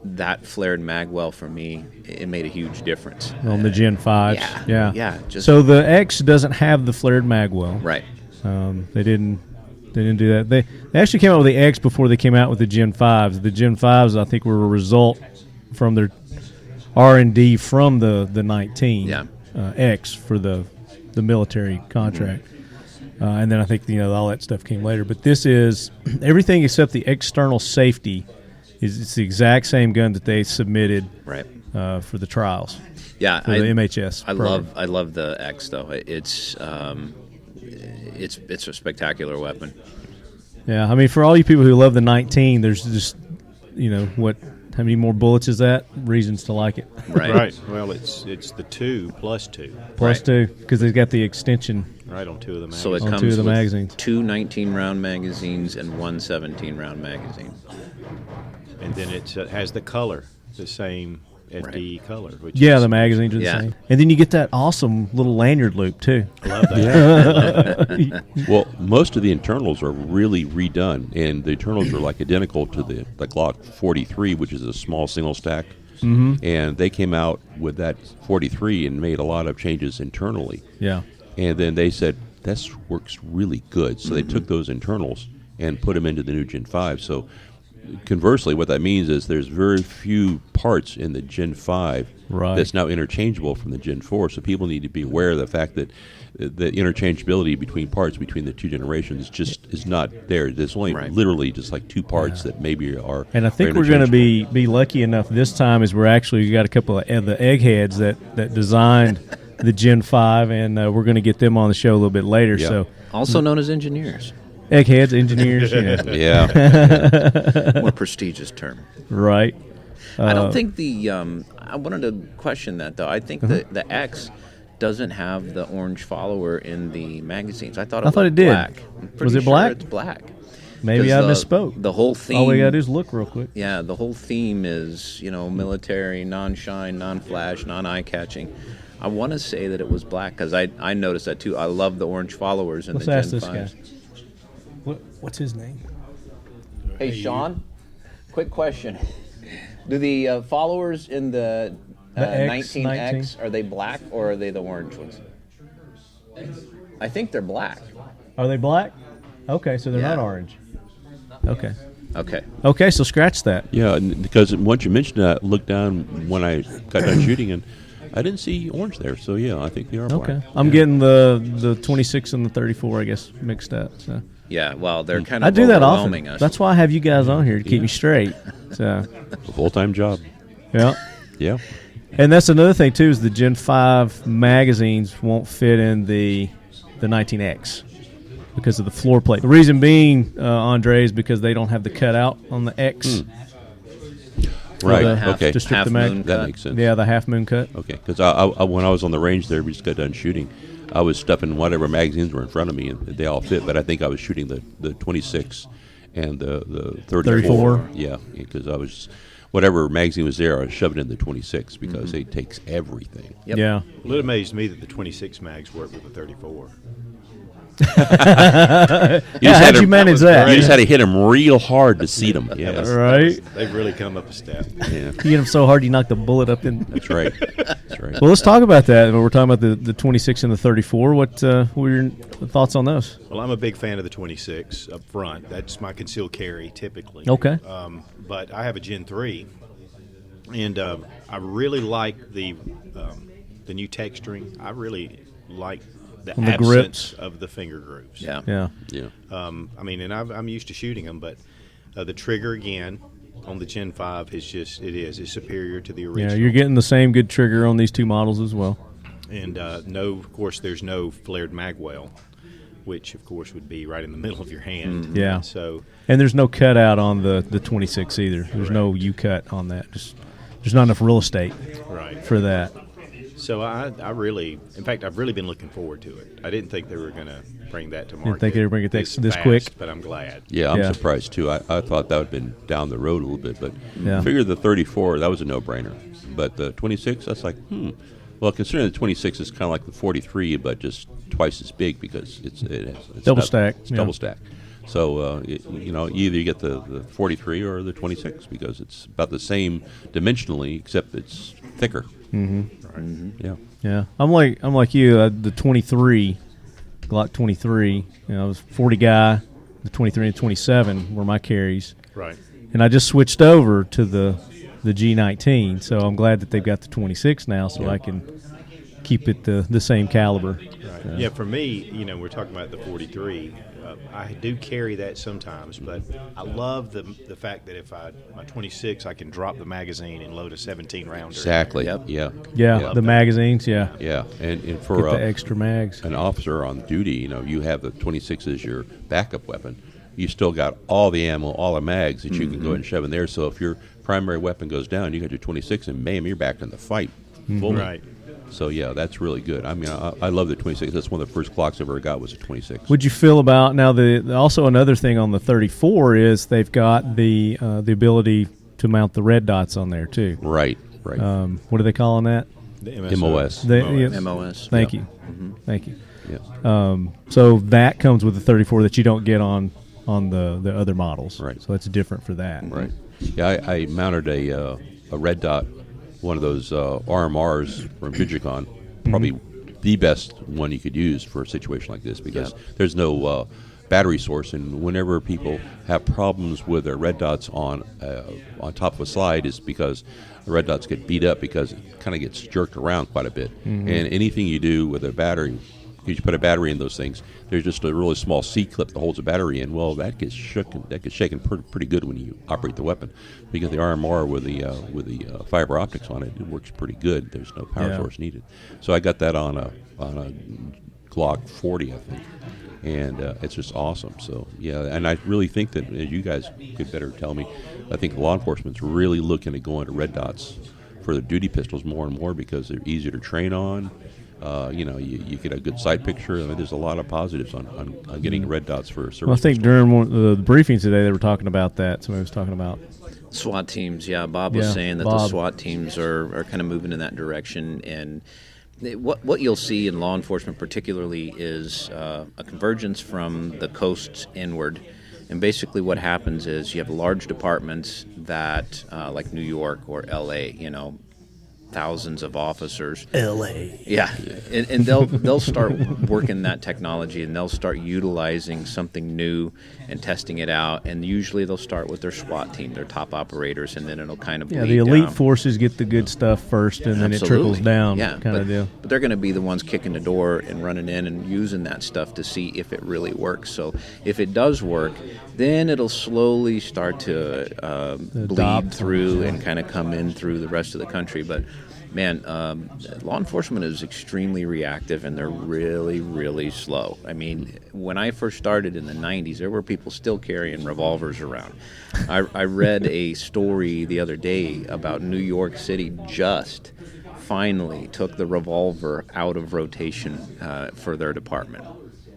that flared magwell for me, it made a huge difference. On the Gen 5s. Yeah. So the X doesn't have the flared magwell. Right. They didn't do that. They actually came out with the X before they came out with the Gen 5s. The Gen 5s, I think, were a result from their R&D from the 19 X for the military contract. And then I think all that stuff came later. But this is everything except the external safety It's the exact same gun that they submitted Right. For the trials. Yeah, for the MHS. I program. love the X though. It's a spectacular weapon. Yeah, I mean, for all you people who love the 19, there's just, how many more bullets is that? Reasons to like it. Right. Well, it's the 2 plus 2. Plus 2, because they've got the extension. Right on 2 of the magazines. So it On comes 2 of the with magazines. 2 19-round magazines and 1 17-round magazine. And then it has the color, the same FD color. Which Yeah, is, the magazines are the Yeah. same. And then you get that awesome little lanyard loop, too. I love that. Well, most of the internals are really redone, and the internals are like identical to the Glock 43, which is a small single stack. Mm-hmm. And they came out with that 43 and made a lot of changes internally. Yeah. And then they said, this works really good. So they took those internals and put them into the new Gen 5. So conversely, what that means is there's very few parts in the Gen 5 that's now interchangeable from the Gen 4. So people need to be aware of the fact that the interchangeability between parts between the 2 generations just is not there. There's only literally just like 2 parts that maybe are. And I think we're going to be lucky enough this time as we're actually got a couple of the eggheads that designed the Gen 5, and we're going to get them on the show a little bit later. Yeah. So Also known as engineers. Eggheads, engineers, Yeah. More prestigious term. Right. I don't think I wanted to question that though. I think the X doesn't have the orange follower in the magazines. I thought it did. black. I'm Was pretty it black? Sure it's black. Maybe I misspoke. The whole theme. All we got to do is look real quick. Yeah, the whole theme is military, non-shine, non-flash, non-eye catching. I want to say that it was black because I noticed that too. I love the orange followers in Let's the Gen ask this 5s. guy. What's his name? Hey, Sean, quick question. Do the followers in the 19X, are they black or are they the orange ones? I think they're black. Are they black? Okay, so they're Yeah. not orange. Okay. Okay. So scratch that. Yeah, because once you mentioned that, look down when I got done shooting, and I didn't see orange there. So, yeah, I think they are black. Okay. I'm getting the 26 and the 34, I guess, mixed up. So Yeah, well, they're kind of I do that often. overwhelming us. That's why I have you guys on here to keep me straight. So, A full-time job. yeah. Yeah. And that's another thing too, is the Gen 5 magazines won't fit in the 19X because of the floor plate. The reason being, Andre, is because they don't have the cutout on the X. Right. Okay. Just strip the mag. That makes sense. Yeah, the half moon cut. Okay, because I when I was on the range there, we just got done shooting. I was stuffing whatever magazines were in front of me, and they all fit. But I think I was shooting the 26 and the 34. Yeah, because I was whatever magazine was there, I was shoving in the 26 because it takes everything. Yep. Yeah. Well, it amazed me that the 26 mags work with the 34. How'd you manage that? You just had to hit them real hard to seat them. Yeah, Right. They've really come up a step. yeah, You hit them so hard you knock the bullet up in. that's right. That's right. Well, let's talk about that. We're talking about the 26 and the 34. What were your thoughts on those? Well, I'm a big fan of the 26 up front. That's my concealed carry typically. Okay. But I have a Gen 3, and I really like the new texturing. I really like the On the absence grips. of the finger grooves. Yeah. Yeah. Yeah. I mean, and I'm used to shooting them, but the trigger again on the Gen 5 is just it's superior to the original. Yeah, you're getting the same good trigger on these two models as well. And of course, there's no flared magwell, which of course would be right in the middle of your hand. Yeah. So And there's no cutout on the 26 either. There's no U-cut on that. Just there's not enough real estate right. for that. So I've really been looking forward to it. I didn't think they were going to bring that to market. think they would bring it this fast, quick? but I'm glad. Yeah, I'm Yeah. surprised too. I thought that would have been down the road a little bit, but Yeah. I figured the 34, that was a no-brainer. But the 26, that's like, Well, considering the 26 is kind of like the 43, but just twice as big because it's Double stack, It's yeah. double stack. So either you get the 43 or the 26 because it's about the same dimensionally, except it's thicker. Yeah. Yeah, I'm like you. The 23, Glock 23. I was 40 guy. The 23 and 27 were my carries. Right. And I just switched over to the G19. So I'm glad that they've got the 26 now, so I can keep it the same caliber. Right. Yeah, for me, we're talking about the 43. I do carry that sometimes, but I love the fact that if my 26, I can drop the magazine and load a 17 rounder. Exactly. Yep. Yeah, the magazines. Yeah. Yeah, and for Get the extra mags. an officer on duty, you have the 26 as your backup weapon. You still got all the ammo, all the mags that you can go ahead and shove in there. So if your primary weapon goes down, you got your 26, and bam, you're back in the fight fully. Right. So yeah, that's really good. I mean, I love the 26. That's one of the first Glocks I ever got was a 26. Would you feel about now? Also another thing on the 34 is they've got the ability to mount the red dots on there too. Right. What are they calling that? The MOS. MOS. Thank you. Mm-hmm. Thank you. Yeah. So that comes with the 34 that you don't get on the other models. Right. So it's different for that. Right. Yeah, I mounted a red dot, one of those RMRs from Vigicon, probably the best one you could use for a situation like this because there's no battery source, and whenever people have problems with their red dots on top of a slide, is because the red dots get beat up because it kind of gets jerked around quite a bit. And anything you do with a battery, you put a battery in those things, there's just a really small C-clip that holds a battery in. Well, that gets shaken pretty good when you operate the weapon. Because the RMR with the fiber optics on it, it works pretty good. There's no power source needed. So I got that on a Glock 40, I think, and it's just awesome. So yeah, and I really think that, as you guys could better tell me, I think law enforcement's really looking at going to red dots for their duty pistols more and more because they're easier to train on. You get a good sight picture. I mean, there's a lot of positives on getting red dots for service. Well, I think during one of the briefings today, they were talking about that. Somebody was talking about SWAT teams. Yeah, Bob was saying that the SWAT teams are kind of moving in that direction. And what you'll see in law enforcement particularly is a convergence from the coasts inward. And basically what happens is you have large departments that, like New York or L.A., thousands of officers. L.A. Yeah, and they'll start working that technology, and they'll start utilizing something new and testing it out. And usually they'll start with their SWAT team, their top operators, and then it'll kind of bleed the elite down. forces get the good stuff first, and then it trickles down. Kind of deal. But they're going to be the ones kicking the door and running in and using that stuff to see if it really works. So if it does work, then it'll slowly start to bleed through and kind of come in through the rest of the country. But man, law enforcement is extremely reactive, and they're really, really slow. I mean, when I first started in the 90s, there were people still carrying revolvers around. I read a story the other day about New York City just finally took the revolver out of rotation for their department.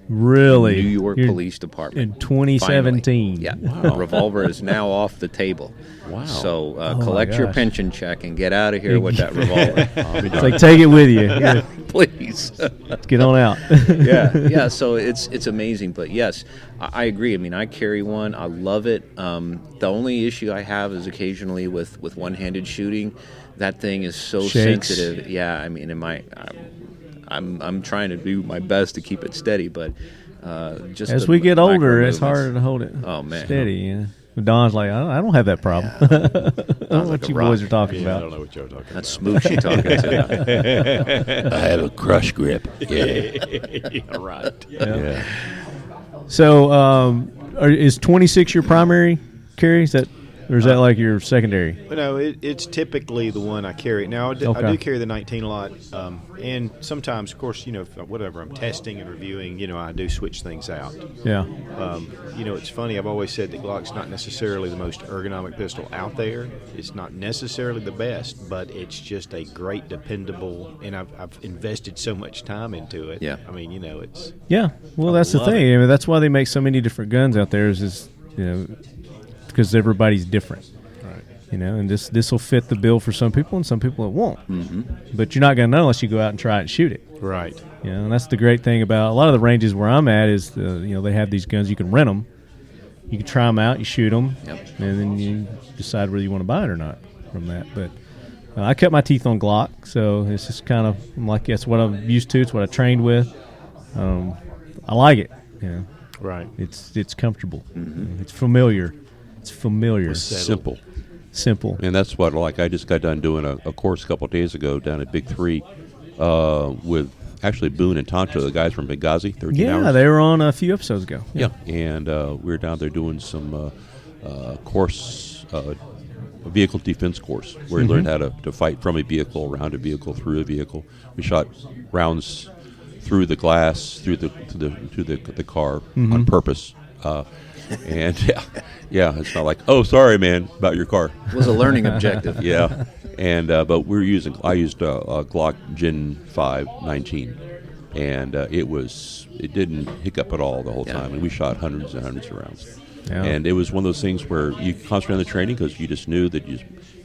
Really? New York Police Department. In 2017. Finally. Yeah. Wow. Revolver is now off the table. Wow. So collect your pension check and get out of here with that revolver. It's like, take it with you. Yeah, please. Get on out. Yeah. So it's amazing. But yes, I agree. I mean, I carry one. I love it. The only issue I have is occasionally with one-handed shooting. That thing is so sensitive. Yeah, I mean, I'm trying to do my best to keep it steady, but just as we get older, it's harder to hold it steady. Yeah. Don's like, I don't have that problem. I don't know what you boys are talking about. I don't know what you're talking about. That's Smooch you're talking to. I have a crush grip. Yeah. Right. Yeah. So is 26 your primary carry? Or is that like your secondary? No, it's typically the one I carry. Now, I do carry the 19 a lot, and sometimes, of course, whatever I'm testing and reviewing, I do switch things out. Yeah. It's funny. I've always said that Glock's not necessarily the most ergonomic pistol out there. It's not necessarily the best, but it's just a great, dependable, and I've invested so much time into it. Yeah. I mean, it's. Yeah. Well, that's the thing. I mean, that's why they make so many different guns out there. Is because everybody's different, right? And this will fit the bill for some people, and some people it won't. Mm-hmm. But you're not going to know unless you go out and try it and shoot it, right? And that's the great thing about a lot of the ranges where I'm at is they have these guns. You can rent them, you can try them out, you shoot them, and then you decide whether you want to buy it or not from that. But I cut my teeth on Glock, so it's just kind of like that's what I'm used to. It's what I trained with. I like it. Right. It's comfortable. Mm-hmm. It's familiar. It's familiar. It's simple. And that's what, I just got done doing a course a couple of days ago down at Big 3 with actually Boone and Tonto, the guys from Benghazi, 13 hours. Yeah, they were on a few episodes ago. Yeah, and we were down there doing some course, vehicle defense course, where we learned how to fight from a vehicle, around a vehicle, through a vehicle. We shot rounds through the glass, through the car on purpose. And yeah, it's not like, oh, sorry, man, about your car. It was a learning objective. Yeah, and but I used a Glock Gen 5 19, and it didn't hiccup at all the whole time, and we shot hundreds and hundreds of rounds. Yeah. And it was one of those things where you concentrated on the training because you just knew that you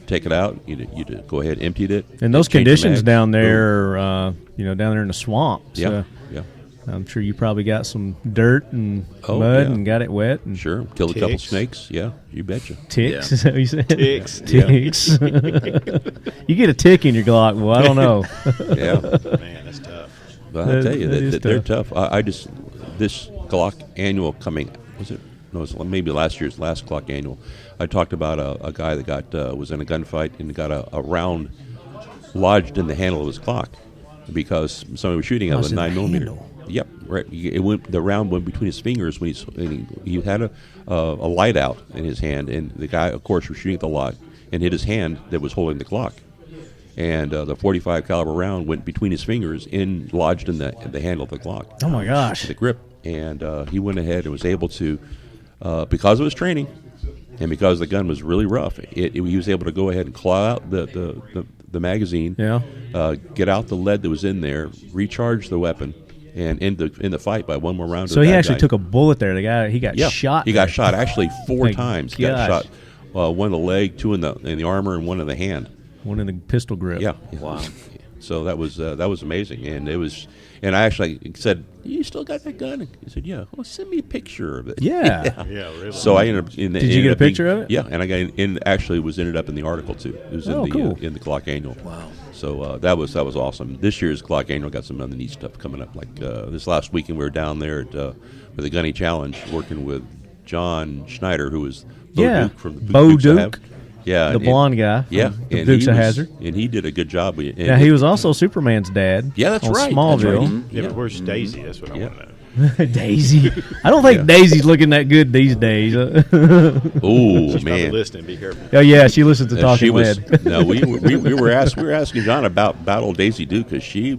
take it out, you just go ahead, emptied it. And those conditions down there, down there in the swamp. So yeah. I'm sure you probably got some dirt and mud and got it wet. And sure, killed a couple snakes. Yeah, you betcha. Ticks, is that what you said? Ticks. Ticks. You get a tick in your Glock, well, I don't know. Yeah. Man, that's tough. But I'll tell you, they're tough. This Glock annual coming, was it? No, it was maybe last year's last Glock annual. I talked about a guy that was in a gunfight and got a round lodged in the handle of his Glock because somebody was shooting at a 9mm. Yep, right. The round went between his fingers when he had a light out in his hand, and the guy, of course, was shooting at the light and hit his hand that was holding the Glock, and the .45 caliber round went between his fingers and lodged in the handle of the Glock. Oh my gosh! The grip, and he went ahead and was able to, because of his training, and because the gun was really rough, he was able to go ahead and claw out the magazine, get out the lead that was in there, recharge the weapon. And in the fight by one more round. So he actually took a bullet there. The guy he got shot. He got shot actually 4 times. He got shot one in the leg, 2 in the armor, and 1 in the hand. 1 in the pistol grip. Yeah. Wow. So that was amazing, and it was. And I actually said, "You still got that gun?" He said, "Yeah." Well, send me a picture of it. Yeah. Yeah, really. So I ended up. Did you get a picture of it? Yeah, and I ended up in the article too. It was in the Glock Annual. Wow. So that was awesome. This year's Glock Annual got some other neat stuff coming up. Like this last weekend, we were down there for the Gunny Challenge, working with John Schneider, who was Bo Duke from the Bo Dukes of Duke. Yeah, the blonde guy. Yeah, and Dukes of Hazzard. And he did a good job. Now he was also Superman's dad. Yeah, that's on right. Smallville. That's right. Yeah, but where's Daisy? That's what I want to know. Daisy. I don't think Daisy's looking that good these days. Oh She's man, probably listening. Be careful. Oh yeah, she listens to Talking Lead. No, we were asking John about old Daisy Duke because she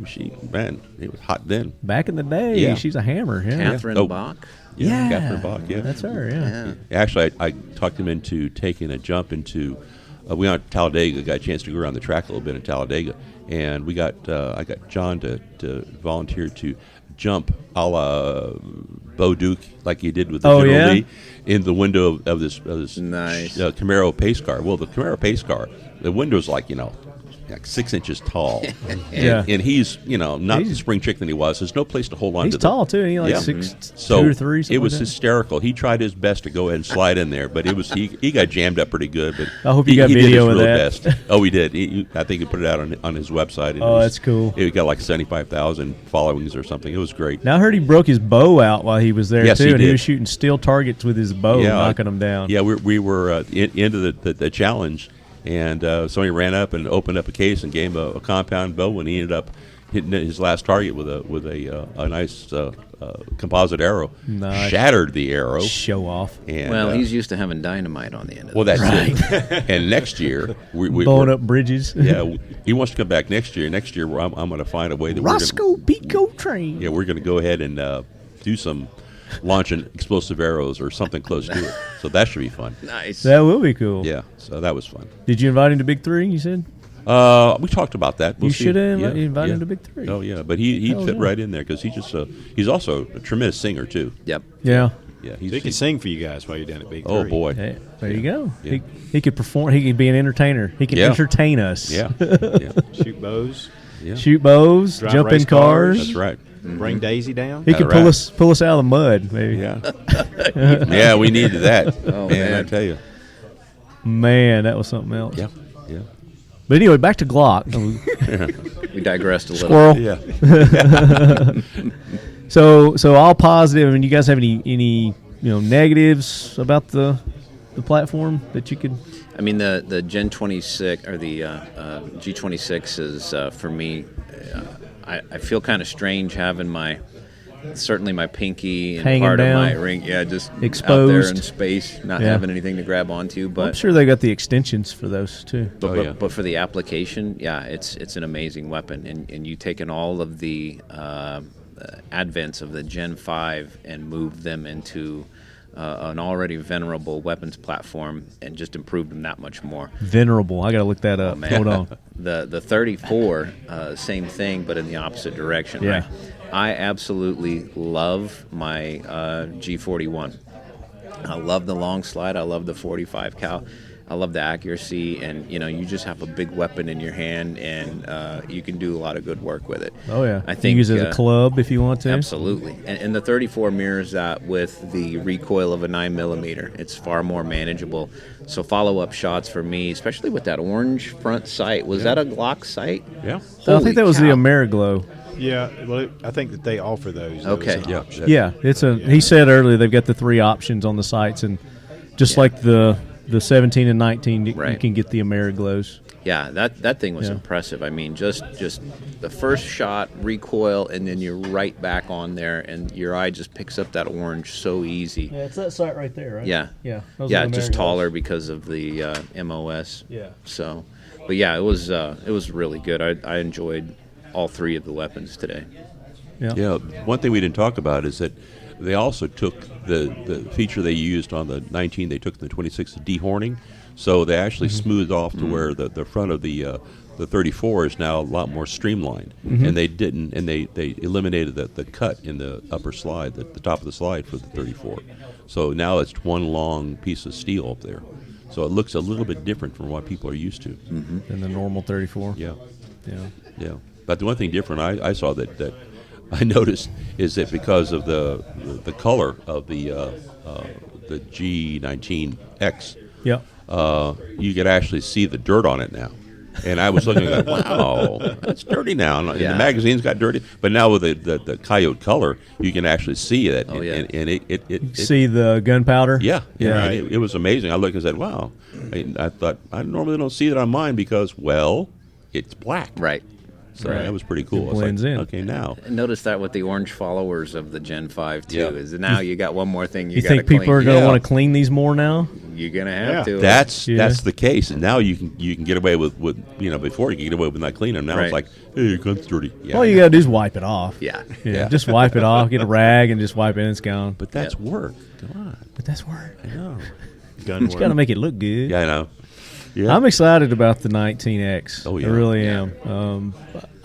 man, it was hot then. Back in the day, she's a hammer. Yeah. Catherine Bach. Yeah, Catherine Bach. Yeah, that's her. Yeah. Actually, I talked him into taking a jump into. We went to Talladega. Got a chance to go around the track a little bit in Talladega, and I got John to volunteer to jump a la Bo Duke, like he did with the General Lee, in the window of this nice Camaro pace car. Well, the Camaro pace car, the window's like 6 inches tall, and he's not the spring chicken he was. There's no place to hold on. He's to tall too. He 6'2" or 3". It was like hysterical. He tried his best to go ahead and slide in there, but it was he got jammed up pretty good. But I hope you got video of that. Best. Oh, he did. I think he put it out on his website. And that's cool. It got like 75,000 followings or something. It was great. Now I heard he broke his bow out while he was there yes, too, he and did. he was shooting steel targets with his bow, knocking them down. Yeah, we were into the challenge. And somebody ran up and opened up a case and gave him a compound bow, and he ended up hitting his last target with a nice composite arrow. Nice. Shattered the arrow. Show off. And, he's used to having dynamite on the end of it. Well, that's it. And next year, blowing up bridges. Yeah, he wants to come back next year. Next year, I'm going to find a way that Roscoe Pico train. Yeah, we're going to go ahead and do some launching explosive arrows or something close to it. So that should be fun. Nice. That will be cool. Yeah, so that was fun. Did you invite him to Big 3, you said? We talked about that. You should have invited him to Big 3. Oh, yeah, but he fit right in there because he's also a tremendous singer, too. Yep. Yeah. Yeah, he could sing for you guys while you're down at Big 3. Oh, boy. Hey, there you go. Yeah. He could perform. He could be an entertainer. He can entertain us. Yeah. Shoot bows. Yeah. Shoot bows. Drive jump in race cars. That's right. Bring Daisy down. He could pull us out of the mud, maybe. Yeah. Yeah, we needed that. Oh, man, I tell you. Man, that was something else. Yeah. Yeah. But anyway, back to Glock. We digressed a little. Squirrel. Yeah. So all positive. I mean, you guys have any negatives about the platform that you could? I mean, the Gen 26 or the G26 is for me. I feel kind of strange having certainly my pinky and hanging part down, of my ring, just exposed out there in space, not having anything to grab onto. But I'm sure they got the extensions for those too. But for the application, it's an amazing weapon, and you taken all of the advents of the Gen 5 and moved them into an already venerable weapons platform and just improved them that much more. Venerable, I gotta look that up. Hold on. The 34, same thing, but in the opposite direction. Yeah. Right? I absolutely love my G41. I love the long slide. I love the 45 cal. I love the accuracy, and you just have a big weapon in your hand, and you can do a lot of good work with it. Oh yeah, I think you use it as a club if you want to. Absolutely, and the 34 mirrors that with the recoil of a 9mm. It's far more manageable. So follow-up shots for me, especially with that orange front sight. Was that a Glock sight? Yeah, I think that was the Ameriglow. Yeah, well, I think that they offer those. Okay. Yeah, it's a. He said earlier they've got the 3 options on the sights, and just like the 17 and 19, you can get the Ameriglows. Yeah, that thing was impressive. I mean, just the first shot, recoil, and then you're right back on there, and your eye just picks up that orange so easy. Yeah, it's that sight right there, right? Yeah. Yeah, just taller because of the MOS. Yeah. So, but yeah, it was really good. I enjoyed all 3 of the weapons today. Yeah. One thing we didn't talk about is that they also took the feature they used on the 19. They took the 26 dehorning, so they actually smoothed off to where the front of the 34 is now a lot more streamlined, and they didn't, and they eliminated the cut in the upper slide, the top of the slide for the 34. So now it's one long piece of steel up there. So it looks a little bit different from what people are used to. Than the normal 34. Yeah. Yeah. But the one thing different I saw that I noticed is that because of the color of the G19X, you could actually see the dirt on it now. And I was looking at, wow, that's dirty now. And the magazine's got dirty, but now with the coyote color, you can actually see it. Oh, yeah. And it see the gunpowder. Yeah. It was amazing. I looked and said, wow. I thought I normally don't see it on mine because, well, it's black. Right. So that was pretty cool. It blends in. Okay, now. Notice that with the orange followers of the Gen 5 too, is now you got one more thing you got to think people are going to want to clean these more now? You're going to have to. That's the case, and now you can get away with before you can get away with not cleaning them. Now it's like, hey, your gun's dirty. Yeah, all you got to do is wipe it off. Yeah. Just wipe it off. Get a rag and just wipe it, and it's gone. But that's work. Come on. But that's work. I know. Gun work. You got to make it look good. Yeah, I know. Yeah. I'm excited about the 19X. Oh yeah, I really am.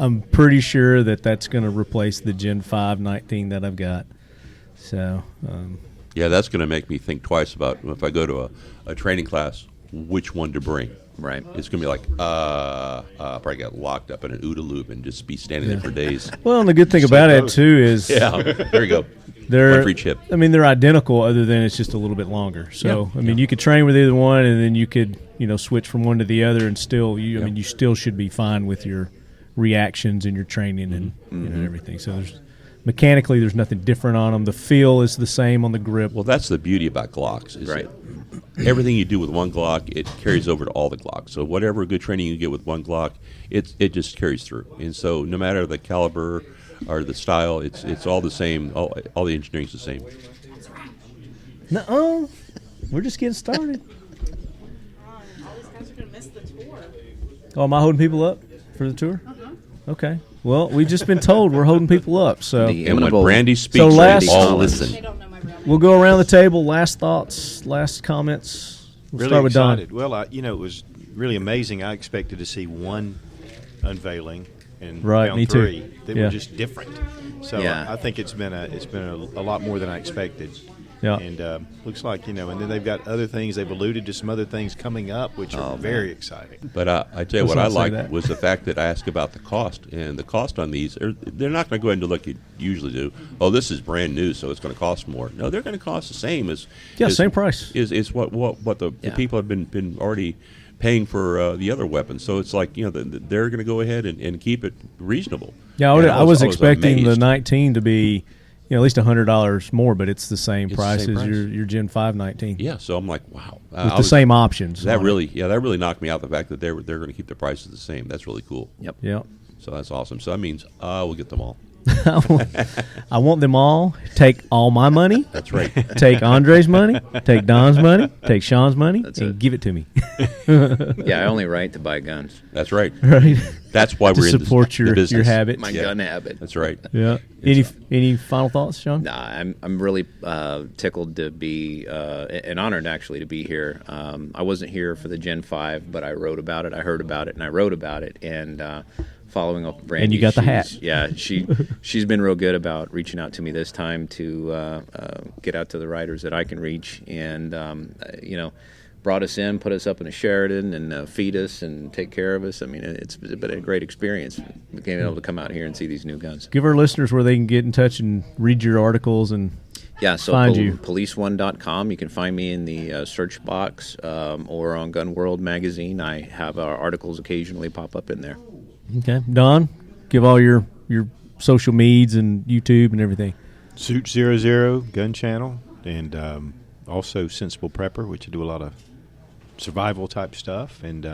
I'm pretty sure that's going to replace the Gen 5 19 that I've got. So. That's going to make me think twice about if I go to a training class, which one to bring. Right. It's going to be like, probably get locked up in an OODA loop and just be standing there for days. Well, and the good thing about it too is, there you go. They're one for each hip. I mean, they're identical, other than it's just a little bit longer. So, I mean, you could train with either one, and then you could, switch from one to the other, and still, I mean, you still should be fine with your reactions and your training and everything. So mechanically, there's nothing different on them. The feel is the same on the grip. Well, that's the beauty about Glocks. Is that everything you do with one Glock, it carries over to all the Glocks. So whatever good training you get with one Glock, it just carries through. And so no matter the caliber or the style, it's all the same. All the engineering's the same. Nuh-uh. We're just getting started. All these guys are going to miss the tour. Oh, am I holding people up for the tour? Okay. Well, we've just been told we're holding people up. So and when Brandy speaks, all listen. We'll go around the table. Last thoughts, last comments. We'll start with excited. Don. Well, it was really amazing. I expected to see one unveiling and found me three too. that were just different. So I think it's been a lot more than I expected. Yeah. And looks like, and then they've got other things. They've alluded to some other things coming up, which are very exciting. But I tell you what I liked was the fact that I asked about the cost. And the cost on these, they're not going to go into like you usually do. Oh, this is brand new, so it's going to cost more. No, they're going to cost the same as same price. Is what the people have been already paying for the other weapons. So it's like, they're going to go ahead and keep it reasonable. Yeah, I was expecting the 19 to be at least $100 more, but it's the same price as your Gen 5 19. Yeah, so I'm like, wow. With the same options. That really knocked me out, the fact that they're going to keep the prices the same. That's really cool. Yep. Yeah. So that's awesome. So that means I will get them all. I want them all. Take all my money. That's right. Take Andre's money. Take Don's money. Take Sean's money. Give it to me. Yeah, I only write to buy guns. That's right. Right. That's why we're in support the business. your habit. My gun habit. That's right. Yeah. Any final thoughts, Sean? Nah, I'm really tickled to be and honored actually to be here. I wasn't here for the Gen 5, but I wrote about it. I heard about it, and I wrote about it. And following up Brandy, and you got the hat. Yeah, she's been real good about reaching out to me this time to get out to the riders that I can reach, and brought us in, put us up in a Sheridan, and feed us and take care of us. I mean, it's been a great experience being able to come out here and see these new guns. Give our listeners where they can get in touch and read your articles and find you. Police1.com. You can find me in the search box or on Gun World magazine. I have our articles occasionally pop up in there. Okay. Don, give all your social medias and YouTube and everything. Suit 00 Gun Channel, and also Sensible Prepper, which I do a lot of survival type stuff, and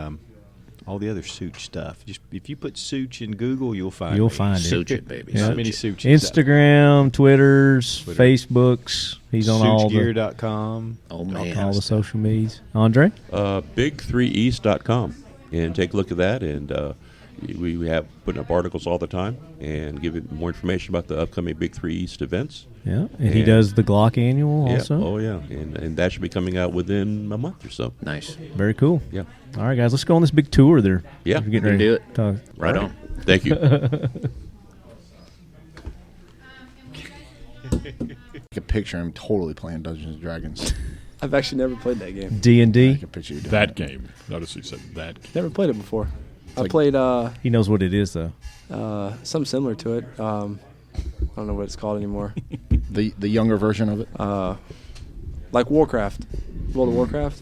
all the other Such stuff. Just if you put Such in Google, you'll find it. Such it, baby. Yeah. So many Such. Instagram, Twitter, Facebooks. He's on all the SuchGear.com. Oh man, all the social medias. Andre? Big3east.com, and take a look at that, and we have putting up articles all the time and giving more information about the upcoming Big 3 East events. Yeah, and he does the Glock Annual also. Oh, yeah, and that should be coming out within a month or so. Nice. Very cool. Yeah. All right, guys, let's go on this big tour there. Yeah. We're getting ready do to it. talk. Right on. Thank you. I can picture him totally playing Dungeons & Dragons. I've actually never played that game. D&D? I can picture you doing That game. Notice he said that game. Never played it before. I like- played He knows what it is, though. something similar to it. I don't know what it's called anymore. The younger version of it? Like Warcraft. World of Warcraft.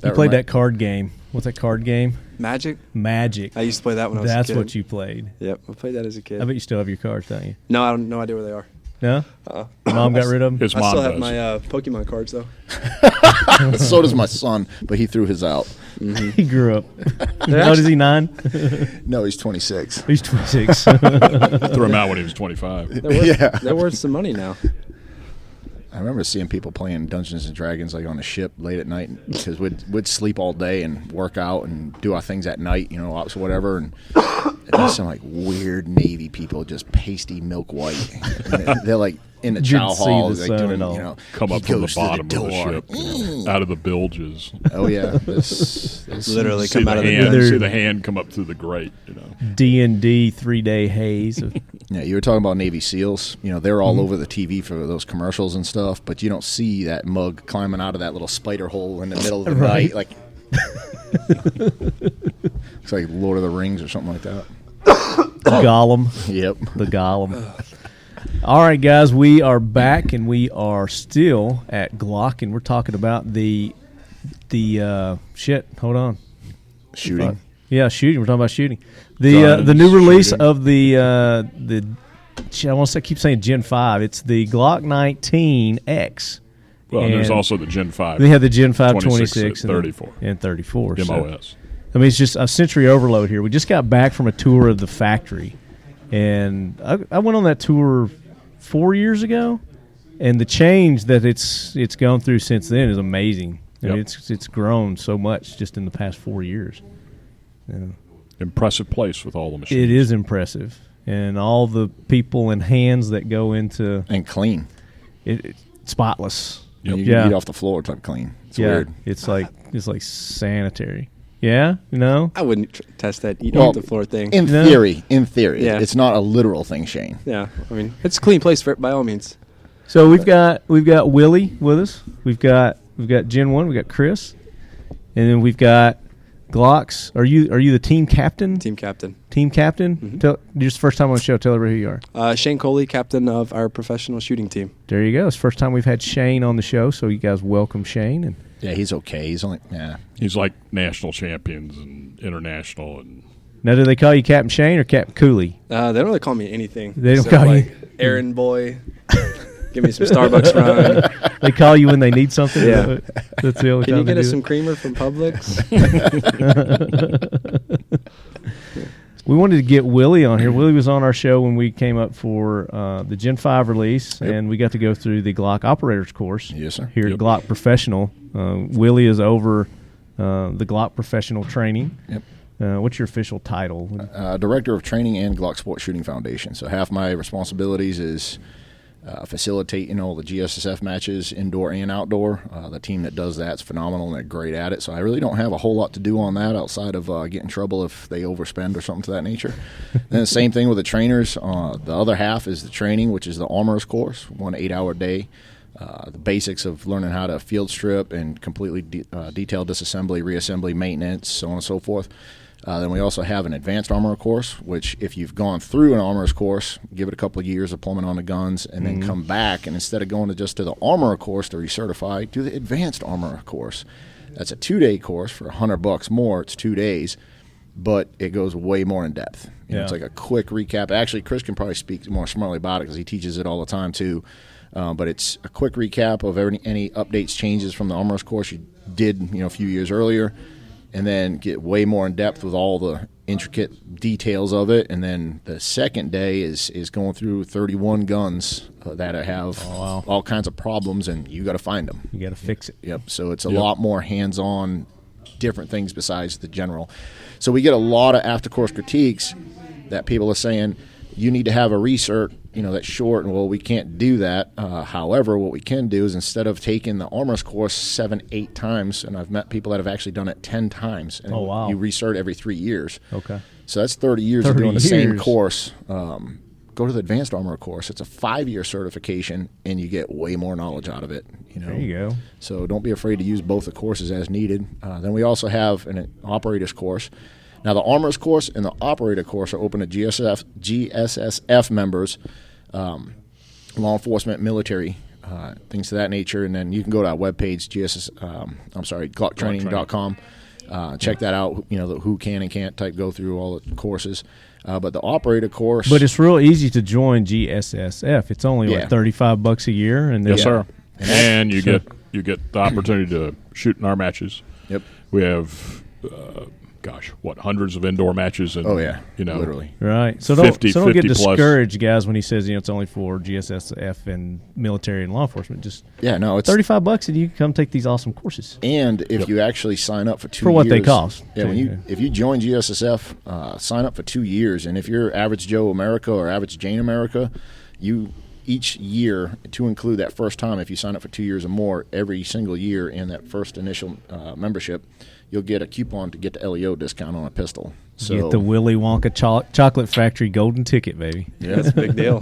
You played that card game. What's that card game? Magic? Magic. I used to play that when I was a That's kid. what you played. Yep, I played that as a kid. I bet you still have your cards, don't you? No, I don't no idea where they are. No? Mom got rid of them? His I mom still have does. my Pokemon cards, though. So does my son, but he threw his out. He grew up. What is he, 9? No, he's 26. He's 26. Threw him out when he was 25. They're worth some money now. I remember seeing people playing Dungeons and Dragons like on a ship late at night because we'd sleep all day and work out and do our things at night, you know, whatever. And there's some like weird Navy people, just pasty milk white. They're like in the chow hall, like doing, you know, come up from the bottom of the ship, out of the bilges. Oh yeah, this literally see come out of the hand, gun. see the hand come up through the grate, you know. D&D 3-day haze. Yeah, you were talking about Navy SEALs. You know, they're all over the TV for those commercials and stuff, but you don't see that mug climbing out of that little spider hole in the middle of the night. Like, it's like Lord of the Rings or something like that. Gollum. Yep. The Gollum. All right, guys, we are back, and we are still at Glock, and we're talking about the shit. Hold on. Shooting. Yeah, shooting. We're talking about shooting. The new release of the I want to keep saying Gen 5. It's the Glock 19X. Well, and there's also the Gen 5. They have the Gen 5 26 and 34. And 34. MOS. So, I mean, it's just a sensory overload here. We just got back from a tour of the factory. And I went on that tour 4 years ago, and the change that it's gone through since then is amazing. I mean, it's grown so much just in the past 4 years. Yeah. Impressive place with all the machines. It is impressive, and all the people and hands that go into and clean. It's spotless. Yep. You can eat off the floor type clean. It's weird. It's like sanitary. Yeah, you know? I wouldn't test that eat off the floor thing. In theory. Yeah. It's not a literal thing, Shane. Yeah, I mean, it's a clean place by all means. So we've got Willie with us. We've got Gen 1, we've got Chris. And then we've got Glocks. Are you the team captain? Team captain. Team captain? Mm-hmm. You're just the first time on the show. Tell everybody who you are. Shane Coley, captain of our professional shooting team. There you go. It's the first time we've had Shane on the show, so you guys welcome Shane. And yeah, he's okay. He's like national champions and international. And now, do they call you Captain Shane or Captain Cooley? They don't really call me anything. They don't call you Aaron Boy. Give me some Starbucks run. They call you when they need something. Yeah, that's the only Can time you get they us do some it. creamer from Publix? We wanted to get Willie on here. Willie was on our show when we came up for the Gen 5 release, and we got to go through the Glock Operators course. Yes, sir. Here at Glock Professional. Willie is over the Glock Professional training. Yep. What's your official title? Director of Training and Glock Sport Shooting Foundation. So half my responsibilities is facilitating all the GSSF matches, indoor and outdoor. The team that does that's phenomenal, and they're great at it. So I really don't have a whole lot to do on that outside of get in trouble if they overspend or something to that nature. And the same thing with the trainers. The other half is the training, which is the Armorer's course, 1 8-hour day. The basics of learning how to field strip and completely detailed disassembly, reassembly, maintenance, so on and so forth. Then we also have an advanced armorer course, which if you've gone through an armorer's course, give it a couple of years of plumbing on the guns, and then come back, and instead of going to the armorer course to recertify, do the advanced armorer course. That's a 2-day course for $100 more. It's 2 days, but it goes way more in depth. You know, it's like a quick recap. Actually, Chris can probably speak more smartly about it because he teaches it all the time too. But it's a quick recap of any updates, changes from the armorer's course you did a few years earlier, and then get way more in depth with all the intricate details of it. And then the second day is going through 31 guns that have all kinds of problems, and you got to find them. You got to fix it. Yep. So it's a lot more hands-on, different things besides the general. So we get a lot of after-course critiques that people are saying, you need to have a recert, that's short, and well, we can't do that. However, what we can do is instead of taking the armorer's course 7-8 times, and I've met people that have actually done it 10 times, and you recert every 3 years. Okay. So that's 30 years of doing the same course. Go to the advanced armorer course. It's a 5-year certification, and you get way more knowledge out of it. There you go. So don't be afraid to use both the courses as needed. Then we also have an operator's course. Now, the armorer's course and the operator course are open to GSSF members, law enforcement, military, things of that nature. And then you can go to our webpage, glocktraining.com. Check that out. The who can and can't type, go through all the courses. But the operator course. But it's real easy to join GSSF. It's only $35 a year, and yes, sir. And you get the opportunity to shoot in our matches. Yep. We have. Hundreds of indoor matches. And, literally. Right. So don't get discouraged, guys, when he says it's only for GSSF and military and law enforcement. Just it's $35 and you can come take these awesome courses. And if you actually sign up for 2 years. For what they cost. Yeah, if you join GSSF, sign up for 2 years. And if you're Average Joe America or Average Jane America, each year, to include that first time, if you sign up for 2 years or more, every single year in that first initial membership, you'll get a coupon to get the LEO discount on a pistol. So get the Willy Wonka Chocolate Factory golden ticket, baby. Yeah, that's a big deal.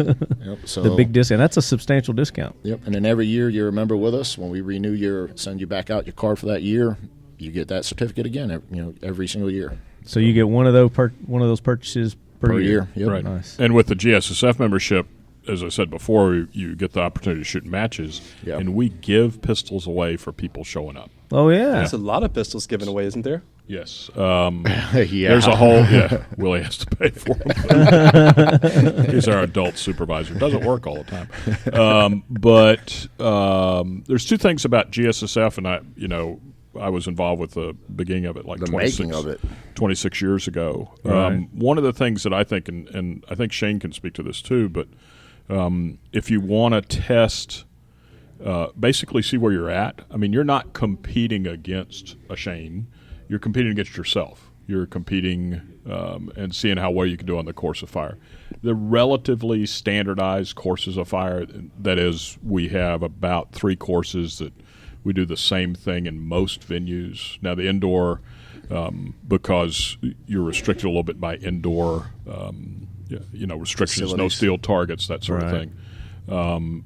So the big discount. That's a substantial discount. Yep. And then every year you're a member with us. When we renew send you back out your card for that year, you get that certificate again. Every single year. So you get one of those purchases per year. Yep. Right. Nice. And with the GSSF membership, as I said before, you get the opportunity to shoot matches, and we give pistols away for people showing up. Oh, yeah. There's a lot of pistols given away, isn't there? Yes. There's a whole, Willie has to pay for them. He's our adult supervisor. Doesn't work all the time. But there's two things about GSSF, and I was involved with the beginning of it, like 26 years ago. Right. One of the things that I think, and I think Shane can speak to this too, but if you want to test, basically see where you're at. I mean, you're not competing against a Shane. You're competing against yourself. You're competing and seeing how well you can do on the course of fire. The relatively standardized courses of fire, that is, we have about 3 courses that we do the same thing in most venues. Now, the indoor, because you're restricted a little bit by indoor, restrictions, facilities. No steel targets, that sort of thing.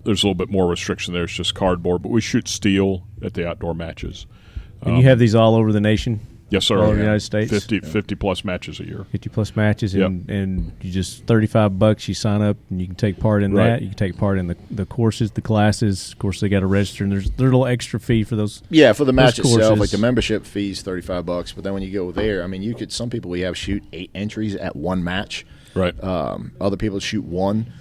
There's a little bit more restriction there. It's just cardboard, but we shoot steel at the outdoor matches. And you have these all over the nation? Yes, sir. All over the United States? 50 plus matches a year. 50 plus matches, and you just $35, you sign up, and you can take part in that. You can take part in the courses, the classes. Of course, they got to register, and there's a little extra fee for those. Yeah, for the match courses. itself, like the membership fee is $35, but then when you go there, I mean, some people we have shoot 8 entries at one match. Right. Other people shoot 1.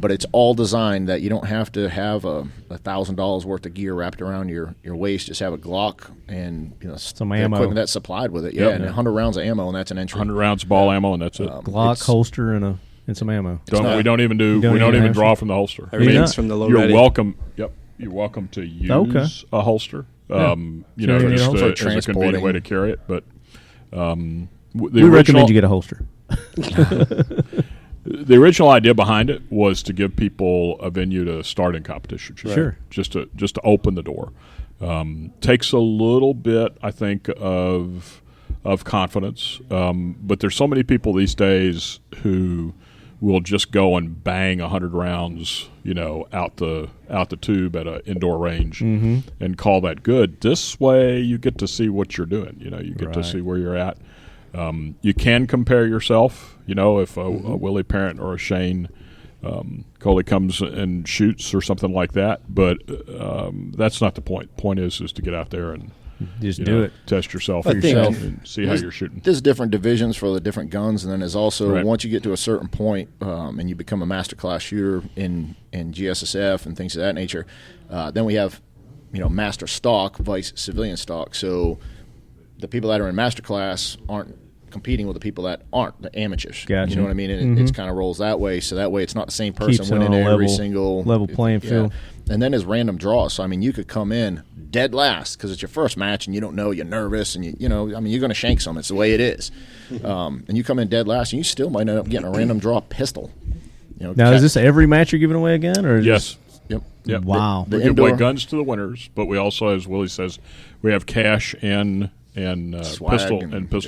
But it's all designed that you don't have to have $1,000 worth of gear wrapped around your waist. Just have a Glock and some the ammo equipment that's supplied with it. Yeah, and 100 rounds of ammo, and that's an entry. 100 rounds of ball ammo, and that's it. Glock holster and some ammo. We don't even draw from the holster. Everything's from the low You're ready. welcome. Yep, you're welcome to use a holster. Just as a convenient way to carry it. But we recommend you get a holster. The original idea behind it was to give people a venue to start in competition. Sure. Just to open the door. Takes a little bit, I think, of confidence. But there's so many people these days who will just go and bang 100 rounds, out the tube at an indoor range and call that good. This way, you get to see what you're doing. You get to see where you're at. You can compare yourself. If a Willie Parent or a Shane Coley comes and shoots or something like that. But that's not the point. Point is to get out there and just do it. Test yourself and see how you're shooting. There's different divisions for the different guns, and then there's also once you get to a certain point and you become a master class shooter in GSSF and things of that nature, then we have master stock, vice civilian stock. So the people that are in master class aren't competing with the people that aren't the amateurs. Gotcha. You know what I mean? And it kind of rolls that way. So that way it's not the same person Keeps winning on a every single level playing field. And then there's random draws. So you could come in dead last because it's your first match and you don't know, you're nervous, and you're going to shank some. It's the way it is. And you come in dead last and you still might end up getting a random draw pistol. Now, is this every match you're giving away a gun, or yes? Yep. Wow. We give away guns to the winners, but we also, as Willie says, we have cash and pistol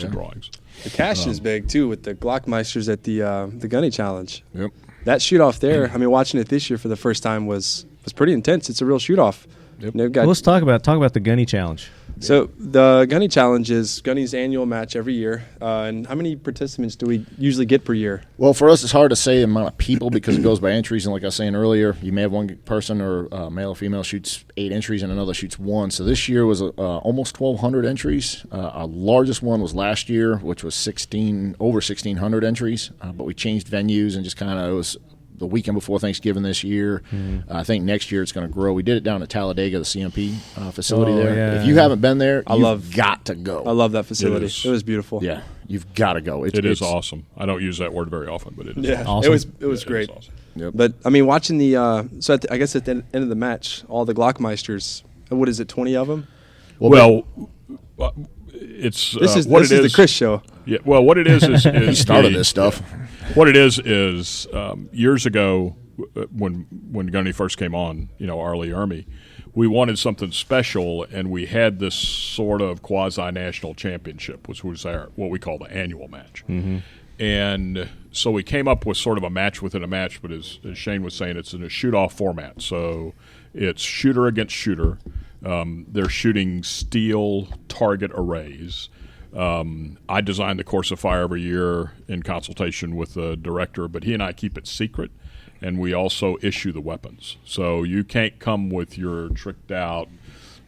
drawings. The cash is big too with the Glockmeisters at the Gunny Challenge. Yep. That shoot off there. Watching it this year for the first time was pretty intense. It's a real shoot off. Yep. Let's talk about the Gunny Challenge. So the Gunny Challenge is Gunny's annual match every year. And how many participants do we usually get per year? Well, for us, it's hard to say the amount of people because it goes by entries. And like I was saying earlier, you may have one person or male or female shoots 8 entries and another shoots 1. So this year was almost 1,200 entries. Our largest one was last year, which was over 1,600 entries. But we changed venues and just it was the weekend before Thanksgiving this year. I think next year it's going to grow. We did it down at Talladega, the CMP facility there. Yeah. If you haven't been there, you've got to go. I love that facility. It was beautiful. Yeah, you've got to go. It is awesome. I don't use that word very often, but it is awesome. It was great. Awesome. Yep. But watching the I guess at the end of the match, all the Glockmeisters, what is it, 20 of them? Well, it's this is the Chris show. Yeah. Well, what it is he started this stuff. What it is years ago when Gunny first came on, Army, we wanted something special, and we had this sort of quasi-national championship, which was what we call the annual match. And so we came up with sort of a match within a match, but as Shane was saying, it's in a shoot-off format. So it's shooter against shooter. They're shooting steel target arrays. I design the course of fire every year in consultation with the director, but he and I keep it secret, and we also issue the weapons. So you can't come with your tricked out,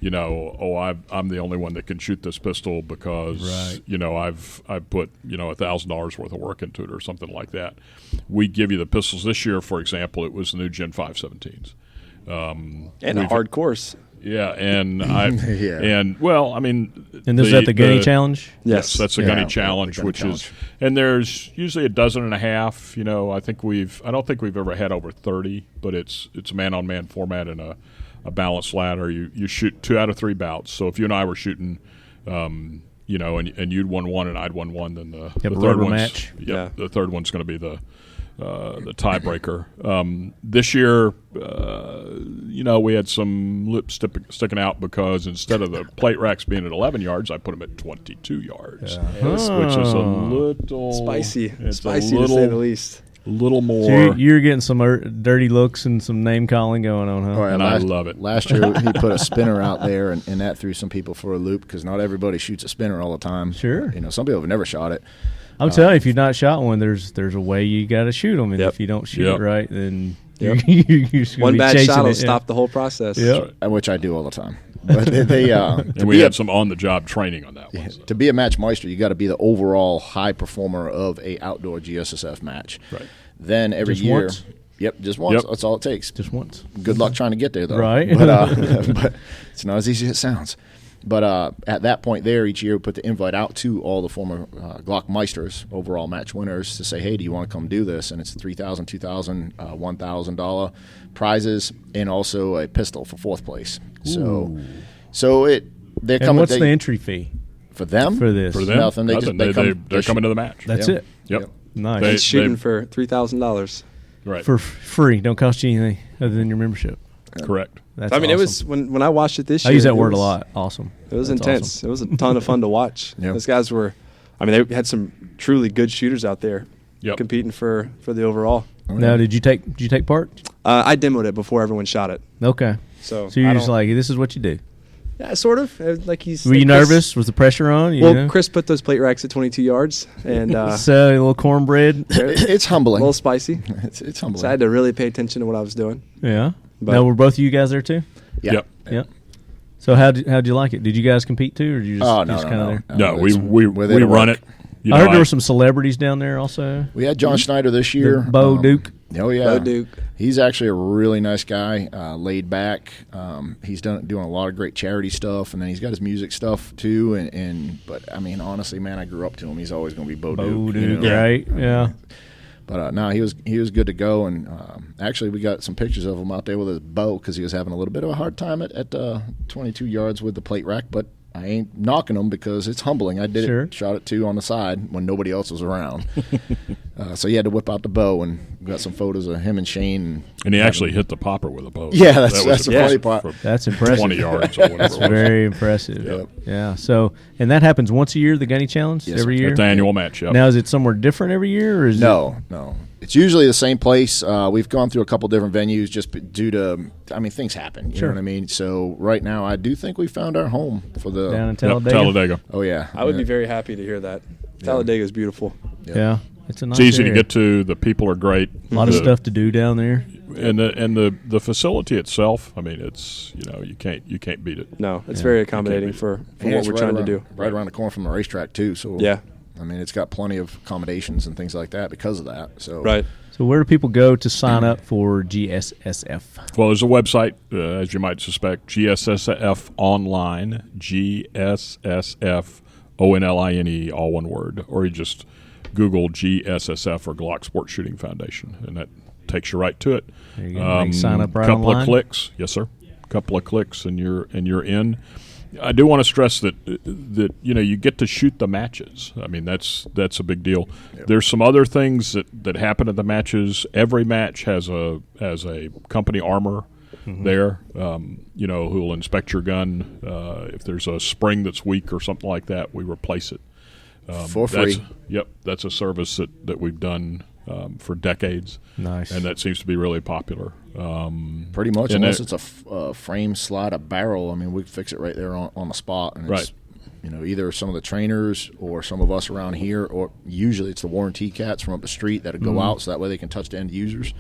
I'm the only one that can shoot this pistol because I've put $1,000 worth of work into it or something like that. We give you the pistols. This year, for example, it was the new Gen 5 17s. And a hard course. Yeah, and and is that the Gunny Challenge? Yes, that's the Gunny Challenge, and there's usually a dozen and a half. I don't think we've ever had over 30, but it's a man-on-man format and a balanced ladder. You shoot 2 out of 3 bouts. So if you and I were shooting, and you'd won 1 and I'd won 1, then the third match. The third one's going to be the tiebreaker. This year, we had some lips sticking out because instead of the plate racks being at 11 yards, I put them at 22 yards, which is a little spicy. Spicy to say the least. A little more. So you're getting some dirty looks and some name calling going on, huh? Right, and I love it. Last year he put a spinner out there, and that threw some people for a loop because not everybody shoots a spinner all the time. Sure. Some people have never shot it. I'm telling you, if you've not shot one, there's a way you got to shoot them, and if you don't shoot it right, then you're one bad shot will it. stop the whole process. Which I do all the time. But and we had some on-the-job training on that one. So. To be a match meister, you got to be the overall high performer of a outdoor GSSF match. Right. Then every Just year, once? Yep, just once. Yep. That's all it takes. Just once. Good luck trying to get there, though. Right. But it's not as easy as it sounds. But at that point there, each year we put the invite out to all the former Glock Meisters, overall match winners, to say, hey, do you want to come do this? And it's $3,000, $2,000, $1,000 prizes, and also a pistol for fourth place. So they're coming. And what's the entry fee for them? For this? For them, nothing. They're coming to the match. That's it. Yep. Nice. It's shooting for $3,000. Right. For free. Don't cost you anything other than your membership. Correct. That's it awesome. was when I watched it this year. I use that word a lot. Awesome. It was That's intense. awesome. It was a ton of fun to watch. Yep. Those guys were, they had some truly good shooters out there competing for the overall. Now, did you take part? I demoed it before everyone shot it. Okay. So you're just like, this is what you do. Yeah, sort of. Like Were you nervous? Was the pressure on? Chris put those plate racks at 22 yards, and so a little cornbread. It's humbling. A little spicy. It's humbling. So I had to really pay attention to what I was doing. Yeah. But now, were both of you guys there too? Yeah. Yep. So how'd you like it? Did you guys compete too, or did you just kind of there? No, we run it. I heard there were some celebrities down there also. We had John Schneider this year. Bo Duke. Oh yeah, Bo Duke. He's actually a really nice guy, laid back. He's doing a lot of great charity stuff, and then he's got his music stuff too. But I mean, honestly, man, I grew up to him. He's always going to be Bo Duke. You know? Right? Yeah. But no, he was good to go, and actually we got some pictures of him out there with his bow because he was having a little bit of a hard time at 22 yards with the plate rack, but I ain't knocking him because it's humbling. I did it, shot it too on the side when nobody else was around. So he had to whip out the bow, and we got some photos of him and Shane. And he actually hit the popper with a bow. Yeah, that's the funny part. That's impressive. 20 yards or whatever. That's very impressive. Yep. Yeah. So, and that happens once a year, the Gunny Challenge, every year? It's the annual match, yep. Now, is it somewhere different every year? Or is No. It's usually the same place. We've gone through a couple different venues just due to, things happen. You know what I mean? So right now, I do think we found our home for the down in Talladega. Talladega. Oh yeah, I would be very happy to hear that. Talladega is beautiful. Yeah, it's a nice. It's easy area. to get to. The people are great. A lot of stuff to do down there. And the facility itself. It's you can't beat it. No, it's very accommodating for what we're trying to do. Right around the corner from the racetrack too. So yeah. It's got plenty of accommodations and things like that because of that. So right. So where do people go to sign up for GSSF? Well, there's a website, as you might suspect, GSSF Online, GSSF ONLINE, all one word, or you just Google GSSF or Glock Sports Shooting Foundation, and that takes you right to it. There you go. Sign up right couple online. of clicks, yes sir. Couple of clicks, and you're in. I do want to stress that you get to shoot the matches. That's a big deal. Yep. There's some other things that happen at the matches. Every match has a company armor there, who will inspect your gun. If there's a spring that's weak or something like that, we replace it for free. That's a service that we've done for decades. Nice. And that seems to be really popular. Pretty much, unless it's a frame slide, a barrel. We fix it right there on the spot. And it's, either some of the trainers or some of us around here, or usually it's the warranty cats from up the street that go out so that way they can touch the end users.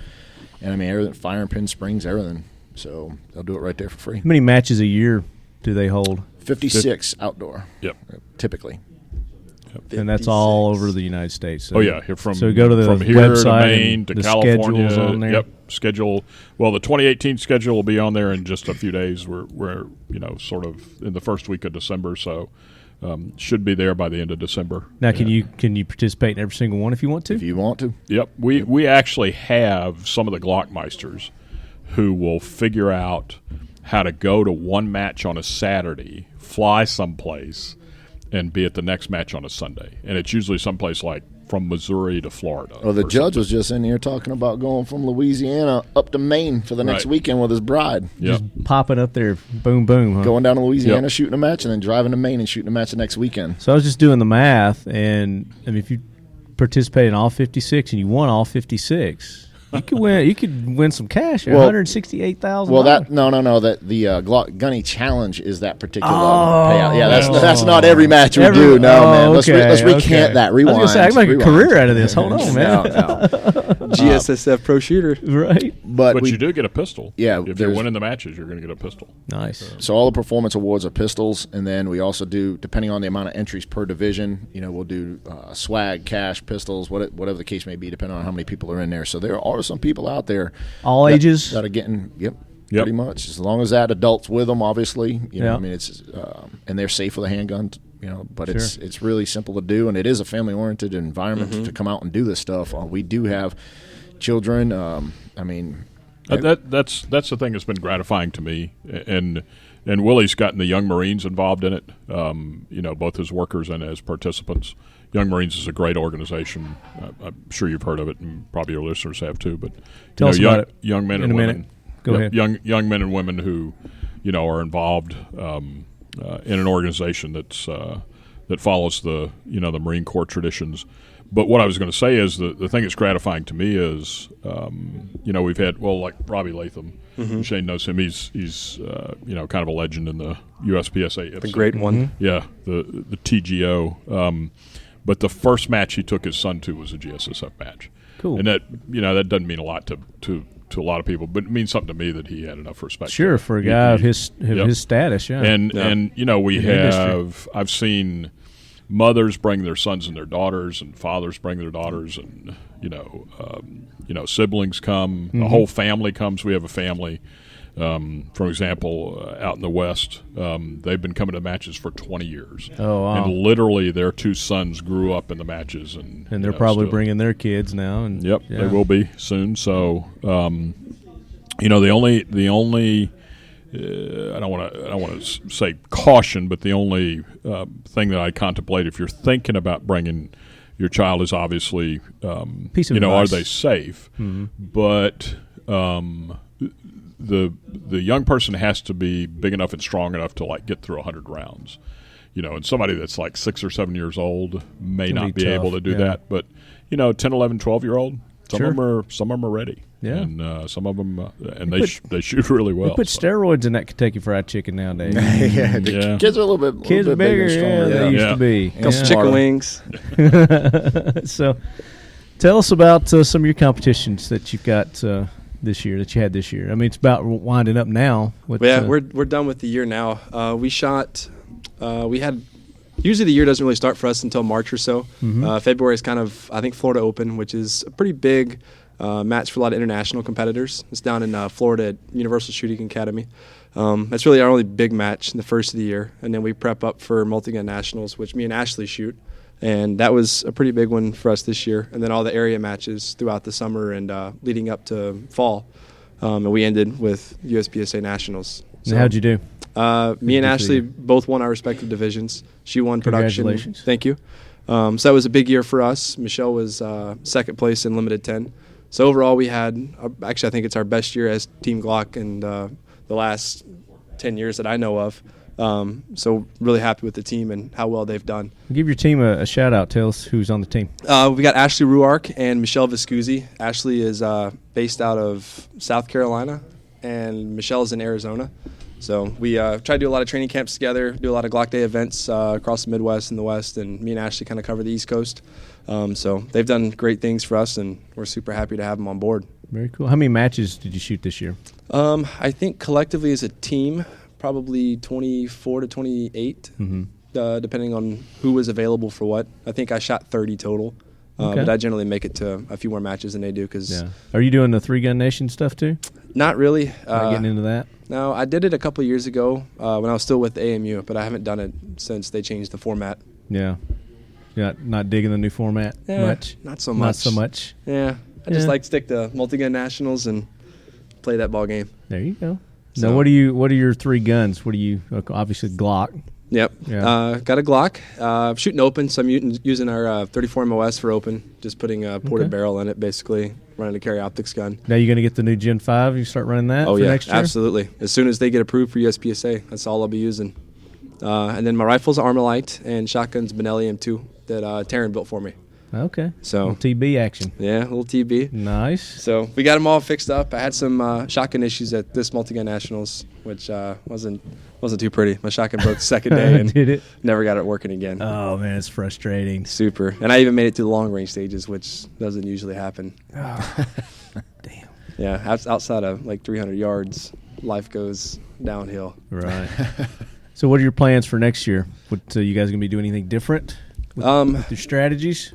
And everything, firing pin, springs, everything. So they'll do it right there for free. How many matches a year do they hold? 56 outdoor. Yep. Typically. And that's all over the United States. So, so go to the from here website to Maine to the California. schedule's on there. Yep, schedule. Well, the 2018 schedule will be on there in just a few days. We're sort of in the first week of December, so should be there by the end of December. Now, can you participate in every single one if you want to? If you want to. Yep, we actually have some of the Glockmeisters who will figure out how to go to one match on a Saturday, fly someplace, and be at the next match on a Sunday. And it's usually someplace like from Missouri to Florida. Well, the judge was just in here talking about going from Louisiana up to Maine for the next weekend with his bride. Yep. Just popping up there, boom, boom. Huh? Going down to Louisiana, shooting a match, and then driving to Maine and shooting a match the next weekend. So I was just doing the math, and if you participate in all 56 and you won all 56, you could win some cash. $168,000. Well, that the Glock Gunny Challenge is that particular payout. Yeah, that's not every match we do. No, man. Let's recant that. Rewind. I was gonna say I can make a career out of this. Hold on, man. No. GSSF pro shooter. Right. But you do get a pistol. Yeah. If you're winning the matches, you're going to get a pistol. Nice. So all the performance awards are pistols, and then we also do, depending on the amount of entries per division, we'll do swag, cash, pistols, whatever the case may be, depending on how many people are in there. So there are some people out there. All ages? That are getting, pretty much. As long as that adult's with them, obviously. Yeah. I mean, it's and they're safe with a handgun, but Sure. it's really simple to do, and it is a family-oriented environment to come out and do this stuff. We do have children. That's the thing that's been gratifying to me, and Willie's gotten the Young Marines involved in it. Both as workers and as participants. Young Marines is a great organization. I'm sure you've heard of it, and probably your listeners have too. But tell us about it. Young men in and a women. Minute. Go ahead. Young men and women who, are involved in an organization that follows the Marine Corps traditions. But what I was going to say is the thing that's gratifying to me is, we've had, like Robbie Latham, Shane knows him. He's kind of a legend in the USPSA. The great one. Yeah, the TGO. But the first match he took his son to was a GSSF match. Cool. And that that doesn't mean a lot to a lot of people, but it means something to me that he had enough respect. Sure, for a guy of his status, yeah. And I've seen mothers bring their sons and their daughters, and fathers bring their daughters, and siblings come. The whole family comes. We have a family. For example, out in the West, they've been coming to matches for 20 years. Oh, wow. And literally their two sons grew up in the matches. And they're probably bringing their kids now. And they will be soon. So, the only I don't want to say caution, but the only thing that I contemplate if you're thinking about bringing your child is obviously, piece of advice. Are they safe? Mm-hmm. But the young person has to be big enough and strong enough to get through 100 rounds, and somebody that's 6 or 7 years old may not be able to do that. But 10, 11, 12-year-old, some of them are ready. Yeah, and some of them they shoot really well. They put steroids in that Kentucky Fried Chicken nowadays. Kids are a little bit bigger, bigger and stronger. They used to be. Couple chicken wings. So, tell us about some of your competitions that you've got this year, that you had this year. I mean, it's about winding up now. We're done with the year now. We shot. We had. Usually the year doesn't really start for us until March or so. Mm-hmm. February is kind of, I think, Florida Open, which is a pretty big match for a lot of international competitors. It's down in Florida at Universal Shooting Academy. That's really our only big match in the first of the year. And then we prep up for Multi-Gun Nationals, which me and Ashley shoot. And that was a pretty big one for us this year. And then all the area matches throughout the summer and leading up to fall. And we ended with USPSA Nationals. So, how'd you do? Me and Ashley both won our respective divisions. She won production. Congratulations. Thank you. So that was a big year for us. Michelle was second place in Limited 10. So overall we had, actually I think it's our best year as Team Glock in the last 10 years that I know of. So really happy with the team and how well they've done. Give your team a shout out. Tell us who's on the team. We got Ashley Ruark and Michelle Viscuzzi. Ashley is based out of South Carolina and Michelle is in Arizona. So we try to do a lot of training camps together, do a lot of Glock Day events across the Midwest and the West, and me and Ashley kind of cover the East Coast. So they've done great things for us, and we're super happy to have them on board. Very cool. How many matches did you shoot this year? I think collectively as a team, probably 24 to 28, depending on who was available for what. I think I shot 30 total. But I generally make it to a few more matches than they do. Are you doing the 3-Gun Nation stuff too? Not really. Not getting into that? No, I did it a couple of years ago when I was still with the AMU, but I haven't done it since they changed the format. Yeah. You're not digging the new format much? Not so much. Not so much? Yeah. I just like to stick to Multi-Gun Nationals and play that ball game. There you go. So now, what are your 3 guns? What do you, obviously Glock. Yep. Yeah. Got a Glock. I'm shooting open, so I'm using our 34 MOS for open, just putting a ported barrel in it, basically, running a carry optics gun. Now you're going to get the new Gen 5? You start running that next year? Absolutely. As soon as they get approved for USPSA, that's all I'll be using. And then my rifle's Armalite, and shotgun's Benelli M2 that Taryn built for me. Okay. So little TB action. Yeah, a little TB. Nice. So we got them all fixed up. I had some shotgun issues at this multi-gun nationals, which wasn't too pretty. My shotgun broke the second day and Did it? Never got it working again. Oh man, it's frustrating. Super. And I even made it to the long range stages, which doesn't usually happen. Oh, damn. Yeah, outside of like 300 yards, life goes downhill. Right. So what are your plans for next year? What you guys gonna be doing anything different with your strategies?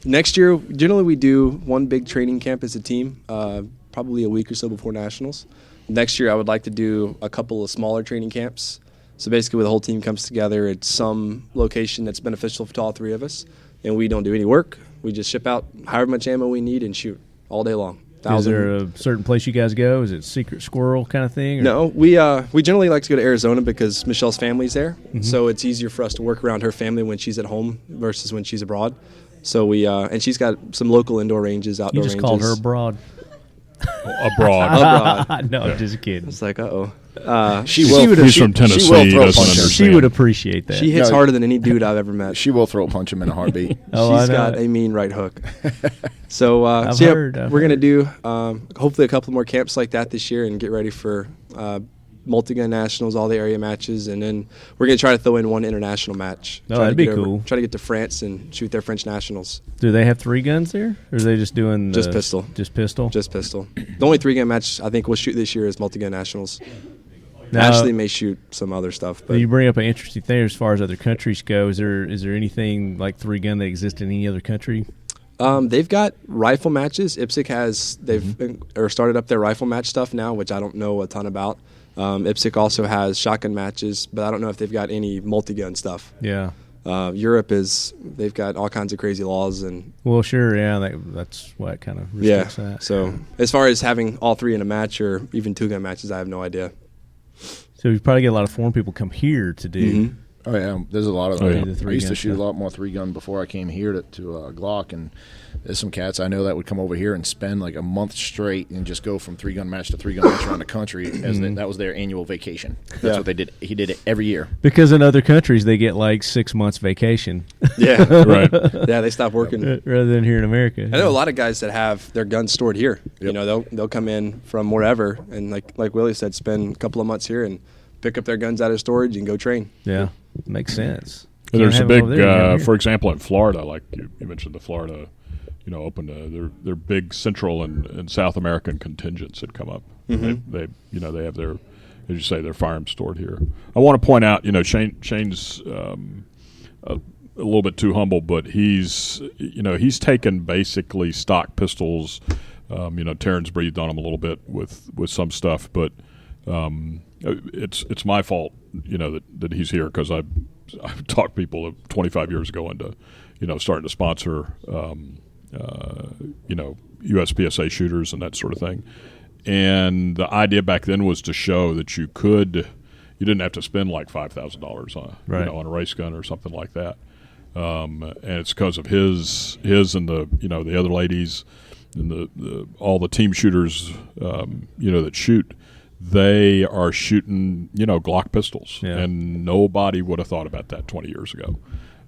Next year, generally we do one big training camp as a team, probably a week or so before nationals. Next year, I would like to do a couple of smaller training camps. So basically, where the whole team comes together at some location that's beneficial to all three of us, and we don't do any work. We just ship out however much ammo we need and shoot all day long. Is there a certain place you guys go? Is it Secret Squirrel kind of thing? Or? No, we generally like to go to Arizona because Michelle's family's there, so it's easier for us to work around her family when she's at home versus when she's abroad. So we and she's got some local indoor ranges, outdoor ranges. You just called her abroad. Abroad. No, I'm just kidding. It's like, uh-oh. He's from Tennessee. He doesn't understand. She would appreciate that. She hits harder than any dude I've ever met. She will throat punch him in a heartbeat. She's got a mean right hook. So, I've we're heard. going to do hopefully a couple more camps like that this year and get ready for multi-gun nationals, all the area matches, and then we're going to try to throw in one international match. Oh, that'd be cool. Try to get to France and shoot their French nationals. Do they have 3 guns there, or are they just doing just pistol? Just pistol. Just pistol. The only 3-gun match I think we'll shoot this year is multi-gun nationals. Now, Ashley may shoot some other stuff. But you bring up an interesting thing as far as other countries go. Is there anything like 3-gun that exists in any other country? They've got rifle matches. IPSC has started up their rifle match stuff now, which I don't know a ton about. IPSC also has shotgun matches, but I don't know if they've got any multi-gun stuff. Yeah. Europe they've got all kinds of crazy laws and. Well, sure, yeah, that's what kind of restricts that. So as far as having all 3 in a match or even 2-gun matches, I have no idea. So you probably get a lot of foreign people come here to do. Oh yeah, there's a lot of them. The I used to shoot stuff. a lot more 3-gun before I came here to Glock, and there's some cats I know that would come over here and spend like a month straight and just go from 3-gun match to 3-gun match around the country that was their annual vacation. That's what they did. He did it every year. Because in other countries they get like 6 months vacation. Yeah, right. Yeah, they stop working rather than here in America. I know a lot of guys that have their guns stored here. Yep. You know, they'll come in from wherever and like Willie said, spend a couple of months here and pick up their guns out of storage and go train. Yeah, makes sense. There's a big, for example, in Florida, like you mentioned, the Florida, opened their big Central and South American contingents had come up. Mm-hmm. They have their, as you say, their firearms stored here. I want to point out, Shane's a little bit too humble, but he's taken basically stock pistols. Terrence breathed on him a little bit with some stuff, but. It's my fault, that he's here because I've talked people 25 years ago into, starting to sponsor, USPSA shooters and that sort of thing. And the idea back then was to show that you didn't have to spend like $5,000 on, on a race gun or something like that. And it's because of his and the other ladies and all the team shooters, that shoot. They are shooting, Glock pistols, and nobody would have thought about that 20 years ago.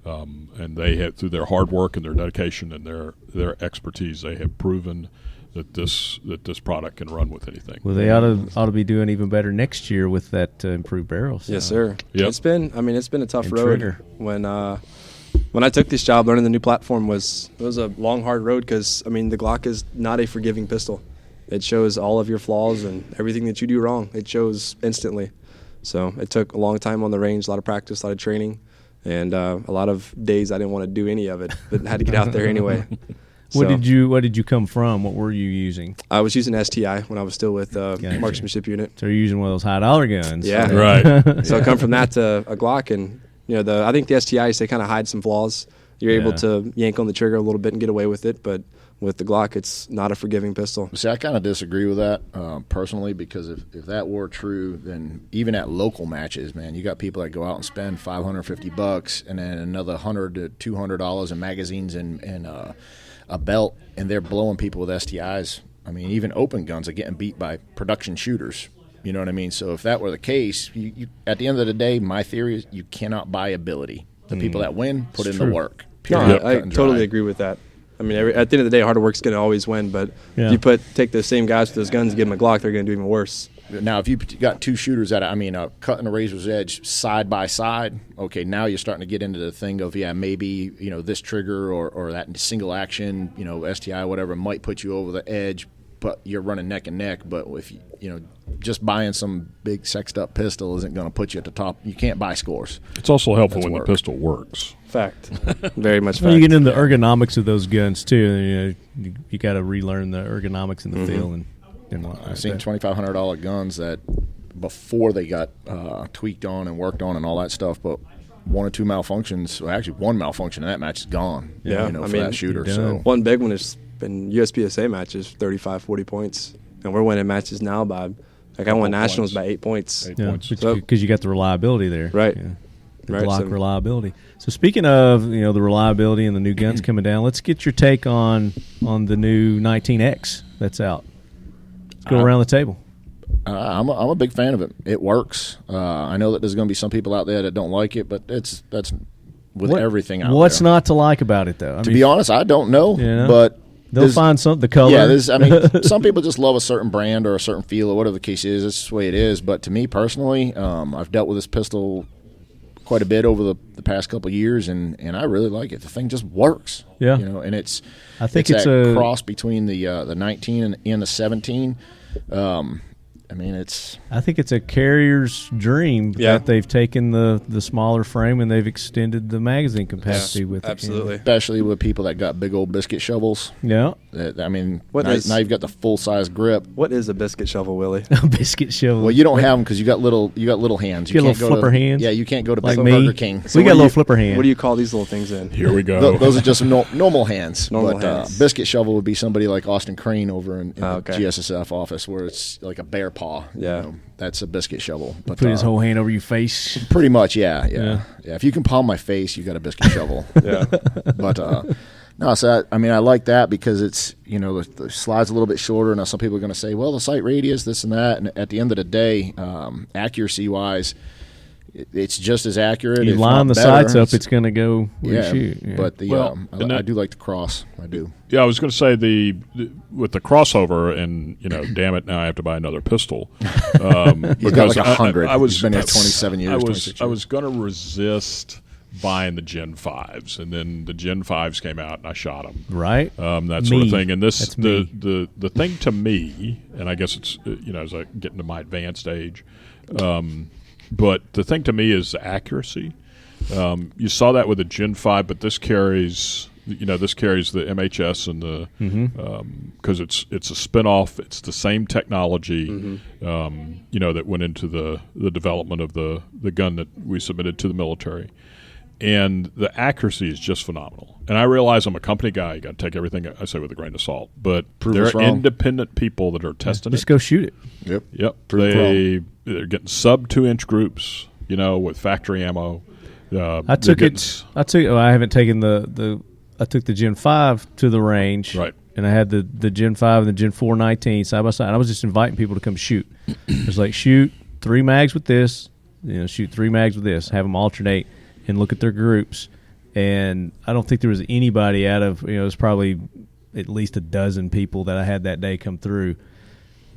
And they have, through their hard work and their dedication and their expertise, they have proven that this product can run with anything. Well, they ought to be doing even better next year with that improved barrel. So. Yes, sir. Yep. It's been a tough and road. trigger. When I took this job, learning the new platform was a long, hard road because the Glock is not a forgiving pistol. It shows all of your flaws and everything that you do wrong. It shows instantly. So it took a long time on the range, a lot of practice, a lot of training, and a lot of days I didn't want to do any of it, but had to get out there anyway. What did you come from? What were you using? I was using STI when I was still with marksmanship unit. So you're using one of those $high guns. Yeah, right. So I come from that to a Glock, and I think the STIs, they kind of hide some flaws. You're able to yank on the trigger a little bit and get away with it, but with the Glock, it's not a forgiving pistol. See, I kind of disagree with that personally, because if that were true, then even at local matches, man, you got people that go out and spend $550 and then another $100 to $200 in magazines and a belt, and they're blowing people with STIs. I mean, even open guns are getting beat by production shooters. You know what I mean? So if that were the case, you at the end of the day, my theory is you cannot buy ability. The people that win put in the work. No, I totally agree with that. I mean, at the end of the day, harder work's going to always win. But if you take the same guys with those guns and give them a Glock, they're going to do even worse. Now, if you got two shooters at, cutting a razor's edge side by side, okay, now you're starting to get into the thing of, maybe, this trigger or that single action, STI, whatever, might put you over the edge, but you're running neck and neck. But if just buying some big sexed up pistol isn't going to put you at the top. You can't buy scores. It's also helpful when the pistol works. Fact. Very much fact. Well, you get into the ergonomics of those guns too. You got to relearn the ergonomics in the field and whatnot. I've seen $2,500 guns that before they got tweaked on and worked on and all that stuff, but one or two malfunctions. Well, actually, one malfunction in that match is gone. Yeah, for that shooter. So one big one has been USPSA matches, 35, 40 points, and we're winning matches now by. I won nationals by 8 points. Because you got the reliability there. Right. Yeah. The Glock reliability. So speaking of the reliability and the new guns coming down, let's get your take on the new 19X that's out. Let's go around the table. I'm a big fan of it. It works. I know that there's going to be some people out there that don't like it, but that's with everything out there. What's not to like about it, though? To be honest, I don't know, but they'll find the color. Yeah, some people just love a certain brand or a certain feel or whatever the case is. It's the way it is. But to me personally, I've dealt with this pistol quite a bit over the past couple of years, and I really like it. The thing just works. Yeah. And I think it's a cross between the 19 and the 17. I think it's a carrier's dream that they've taken the smaller frame and they've extended the magazine capacity with absolutely. it. Especially with people that got big old biscuit shovels. Yeah. Now you've got the full size grip. What is a biscuit shovel, Willie? A biscuit shovel. Well, you don't have them because you got little hands. You can't little flipper hands. Yeah, you can't go to like Burger King. So we got little flipper hands. What do you call these little things in? Here we go. Those are just normal hands. Normal hands. Biscuit shovel would be somebody like Austin Crane over in the GSSF office where it's like a bear paw. Yeah. That's a biscuit shovel. But put his whole hand over your face. Pretty much, yeah. If you can palm my face, you got a biscuit shovel. Yeah. But no, so I like that because it's the slide's a little bit shorter. Now some people are going to say, well, the sight radius, this and that, and at the end of the day, accuracy wise, it's just as accurate. You line the sights up, it's going to go where you shoot. Yeah. But I do like the cross. I do. Yeah, I was going to say with the crossover, and damn it, now I have to buy another pistol. He's got like 100. He's been here 27 years. I was going to resist buying the Gen 5s, and then the Gen 5s came out, and I shot them. Right. That sort of thing. And the thing to me, and I guess it's as I get into my advanced age. But the thing to me is accuracy. You saw that with the Gen 5, but this carries the MHS and the because it's a spinoff. It's the same technology, that went into the development of the gun that we submitted to the military, and the accuracy is just phenomenal. And I realize I'm a company guy. You got to take everything I say with a grain of salt. But there are independent people that are testing it. Just go shoot it. Yep. They're getting sub 2-inch groups, with factory ammo. I took I haven't taken I took the Gen 5 to the range. Right. And I had the Gen 5 and the Gen 4 19 side by side. And I was just inviting people to come shoot. It was like, shoot 3 mags with this, shoot 3 mags with this, have them alternate and look at their groups. And I don't think there was anybody out of, it was probably at least a dozen people that I had that day come through.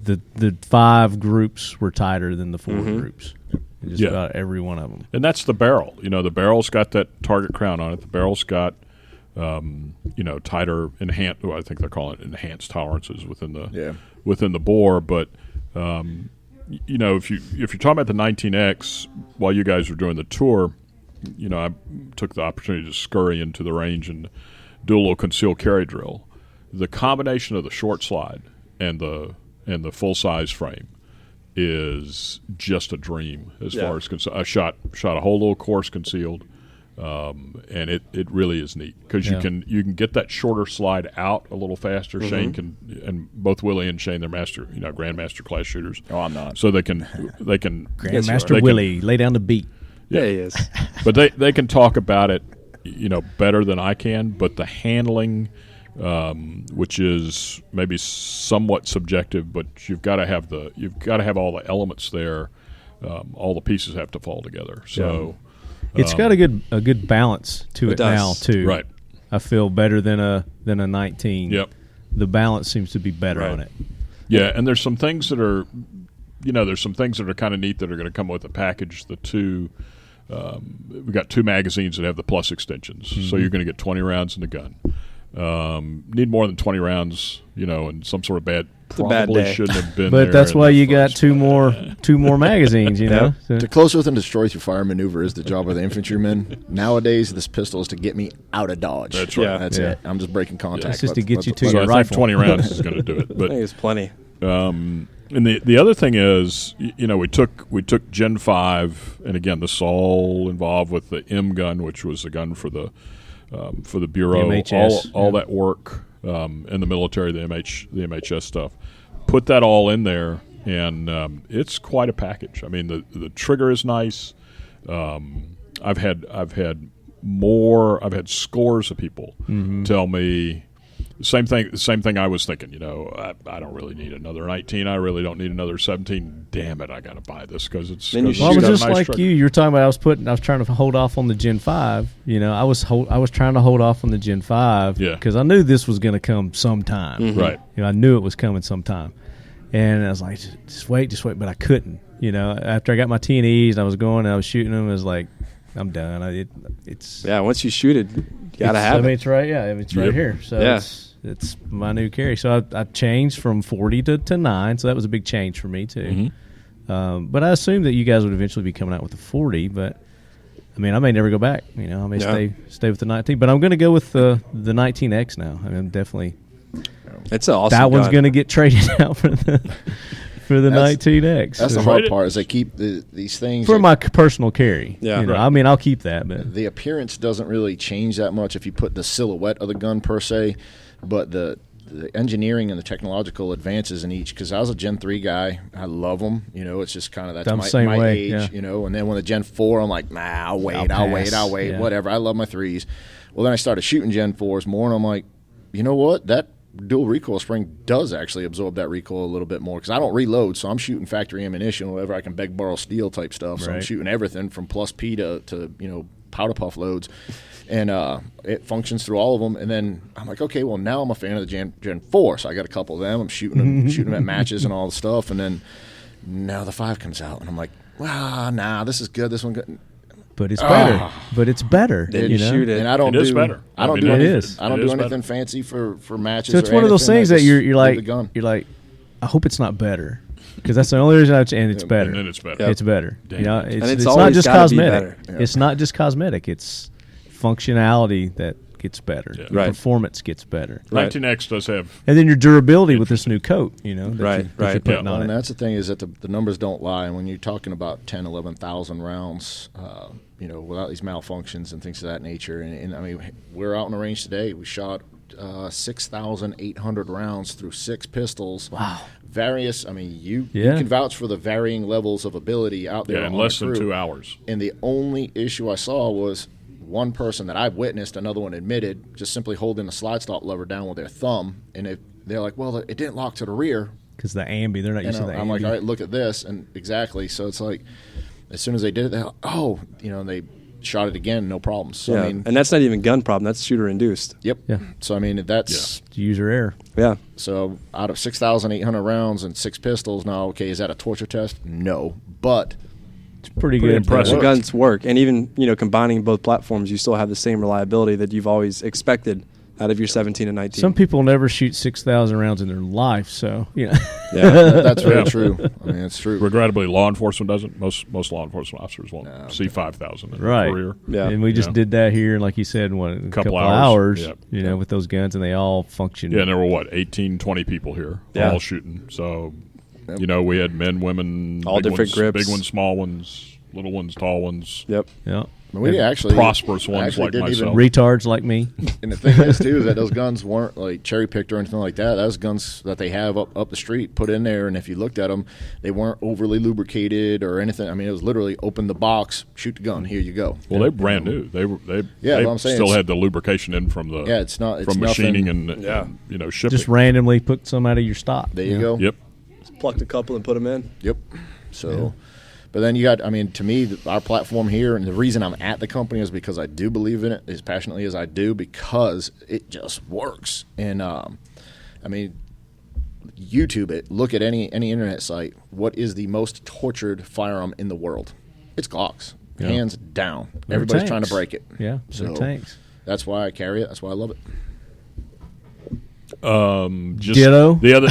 The 5 groups were tighter than the 4 groups. Just about every one of them. And that's the barrel. The barrel's got that target crown on it. The barrel's got, tighter enhanced. Well, I think they're calling it enhanced tolerances within the bore. But if you're talking about the 19X, while you guys were doing the tour, I took the opportunity to scurry into the range and do a little concealed carry drill. The combination of the short slide and the full size frame is just a dream as far as I shot a whole little course concealed, and it really is neat because you can get that shorter slide out a little faster. Shane can, and both Willie and Shane, they're grandmaster class shooters. Oh, I'm not. So they can Grandmaster Willie, lay down the beat. Yeah, he is. But they can talk about it, better than I can. But the handling, which is maybe somewhat subjective, but you've got to have all the elements there. All the pieces have to fall together. So it's got a good balance to it now too. Right. I feel better than a 19. Yep. The balance seems to be better on it. Yeah, and there's some things that are, there's some things that are kind of neat that are going to come with the package. The two, we got 2 magazines that have the plus extensions, so you're going to get 20 rounds in the gun. Need more than 20 rounds, and some sort of bad probably shouldn't have been. But that's why you got two more magazines, So. To close with and destroy through fire maneuver is the job of the infantryman. Nowadays, this pistol is to get me out of dodge. That's right. That's it. I'm just breaking contact. It's just to get you to your I rifle. think 20 rounds is going to do it. But I think it's plenty. And the other thing is, we took Gen 5, and again, this is all involved with the M gun, which was the gun for the Bureau, MHS, all that work in the military, the MHS stuff. Put that all in there, and it's quite a package. I mean, the trigger is nice. I've had scores of people tell me the same thing I was thinking. I don't really need another 19. I really don't need another 17. Damn it, I got to buy this because it's. Well, I was just like trigger. You were talking about. I was trying to hold off on the Gen 5. I was trying to hold off on the Gen 5 because I knew this was going to come sometime. Right. I knew it was coming sometime, and I was like, just wait, but I couldn't. After I got my T&Es and I was going and I was shooting them, I was like, I'm done. It's once you shoot it, you gotta have it. I mean, it's right. Yeah, it's right here. So it's my new carry. So I changed from 40 to 9. So that was a big change for me too. But I assumed that you guys would eventually be coming out with the 40. But I mean, I may never go back. I may stay with the 19. But I'm going to go with the 19X now. I mean, I'm definitely. It's an awesome. That one's going to get traded out for the 19X. That's the hard part. Is they keep these things for my personal carry. Yeah, I mean, I'll keep that, but the appearance doesn't really change that much if you put the silhouette of the gun per se, but the engineering and the technological advances in each. Because I was a Gen 3 guy, I love them. It's just kind of that's my age. And then when the Gen 4, I'm like, nah, I'll wait, yeah. whatever. I love my 3s. Well, then I started shooting Gen 4s more, and I'm like, you know what, that dual recoil spring does actually absorb that recoil a little bit more because I don't reload, so I'm shooting factory ammunition, whatever I can beg, borrow, steal type stuff. So I'm shooting everything from plus P to powder puff loads, and it functions through all of them. And then I'm like, okay, well now I'm a fan of the Gen 4, so I got a couple of them. I'm shooting them at matches and all the stuff, and then now the 5 comes out, and I'm like, nah, this is good. This one good. But it's better. But it's better. Shoot it. And I don't do better. I don't do anything better. fancy for matches. So it's one of those things that you're like, I hope it's not better, because that's the only reason and it's better. And then it's better. It's better. It's not just cosmetic. Yeah. It's not just cosmetic. It's functionality that gets better. Yeah. Your performance gets better. 19X does have. And then your durability with this new coat, that you're putting on And it. that's the thing is that the numbers don't lie. And when you're talking about 10, 11,000 rounds, without these malfunctions and things of that nature. And I mean, we're out in the range today. We shot 6,800 rounds through 6 pistols. Wow. Various. I mean, you can vouch for the varying levels of ability out there. Yeah, in less than 2 hours. And the only issue I saw was one person that I've witnessed, another one admitted, just simply holding the slide stop lever down with their thumb, and they're like, well, it didn't lock to the rear. Because the ambi, they're not used to the ambi. I'm like, all right, look at this, and exactly. So it's like, as soon as they did it, they're like, and they shot it again, no problems. So, I mean, and that's not even gun problem. That's shooter induced. Yep. Yeah. So I mean, that's user error. Yeah. So out of 6,800 rounds and 6 pistols, now, okay, is that a torture test? No, but it's pretty good. Impressive. The guns work, and even combining both platforms, you still have the same reliability that you've always expected out of your 17 and 19. Some people never shoot 6,000 rounds in their life, so yeah, that's very true. I mean, it's true. Regrettably, law enforcement doesn't. Most law enforcement officers won't see 5,000 in their career. Yeah, and we just did that here, like you said, in a couple hours. With those guns, and they all function. Yeah, and there were 18, 20 people here, all shooting. So, we had men, women, all different grips, big ones, small ones, little ones, tall ones. Yep. We actually prosperous ones like myself, retards like me. And the thing is too is that those guns weren't like cherry picked or anything like that. Those guns that they have up the street, put in there, and if you looked at them, they weren't overly lubricated or anything. I mean, it was literally open the box, shoot the gun, here you go. Well, they're brand new. They I'm saying still had the lubrication in from the it's from machining and shipping. Just randomly put some out of your stock. There you go. Yep. Just plucked a couple and put them in. Yep. So. But then you got, I mean, to me, our platform here, and the reason I'm at the company is because I do believe in it as passionately as I do, because it just works. And, I mean, YouTube it, look at any internet site. What is the most tortured firearm in the world? It's Glocks. Yeah. Hands down. They're Everybody's tanks. trying to break it. Yeah, so they're tanks. That's why I carry it. That's why I love it. Just Ditto. The other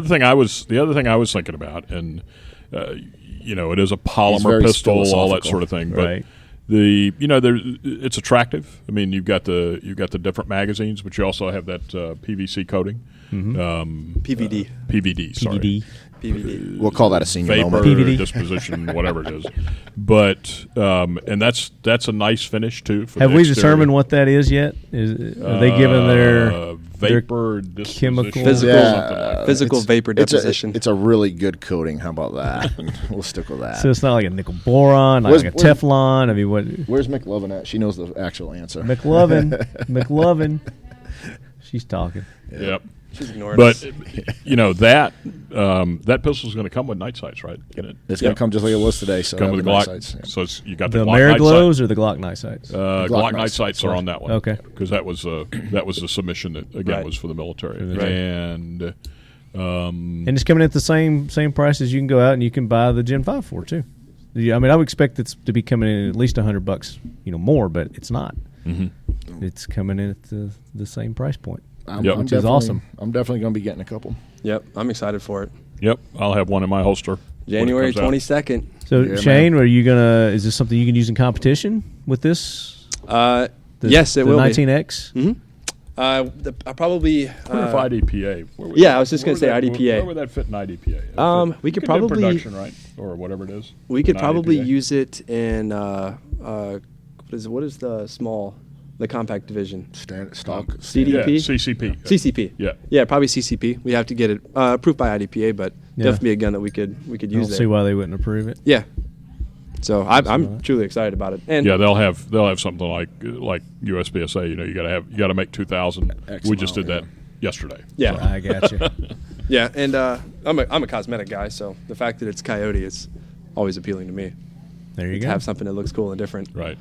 thing I was thinking about, and it is a polymer pistol, all that sort of thing. But right. It's attractive. I mean, you've got the different magazines, but you also have that PVC coating. Mm-hmm. PVD. Sorry. PVD. We'll call that a senior vapor moment. PVD. disposition, whatever it is. But and that's a nice finish too. For Have the we exterior. determined what that is yet? Are they given their vapor chemical physical vapor deposition? It's a really good coating. How about that? We'll stick with that. So it's not like a nickel boron, like a Teflon. I mean, what? Where's McLovin at? She knows the actual answer. McLovin. She's talking. Yep. She's ignoring but us. that pistol is going to come with night sights, right? It's going to come just like it was today. So come with the night Glock. sights. So you got the The Glock night Mariglows sight. or the Glock night sights? Glock night sights are on that one. Okay. Because that was the submission that again was for the military, and it's coming at the same price as you can go out and you can buy the Gen 5 for too. I mean, I would expect it to be coming in at least $100, more, but it's not. Mm-hmm. It's coming in at the same price point. Which is awesome. I'm definitely going to be getting a couple. Yep, I'm excited for it. Yep, I'll have one in my holster. January 22nd. So, Yeah, Shane, are you is this something you can use in competition with this? Yes, it will be. 19X? Mm-hmm. I probably. What if IDPA? I was just going to say IDPA. Where would that fit in IDPA? We could do probably production, right, or whatever it is. We could probably IDPA. use it in what is the compact division? Stock. CDP? Yeah, CCP. CCP. Yeah, probably CCP. We have to get it approved by IDPA, but definitely a gun that we could I use don't there. see why they wouldn't approve it. Yeah. So I'm truly excited about it. And yeah, they'll have something like USPSA. You got to make 2,000. We just did that yesterday. Yeah, so. I got you. Yeah, and I'm a cosmetic guy, so the fact that it's Coyote is always appealing to me. There you to go. have something that looks cool and different. Right.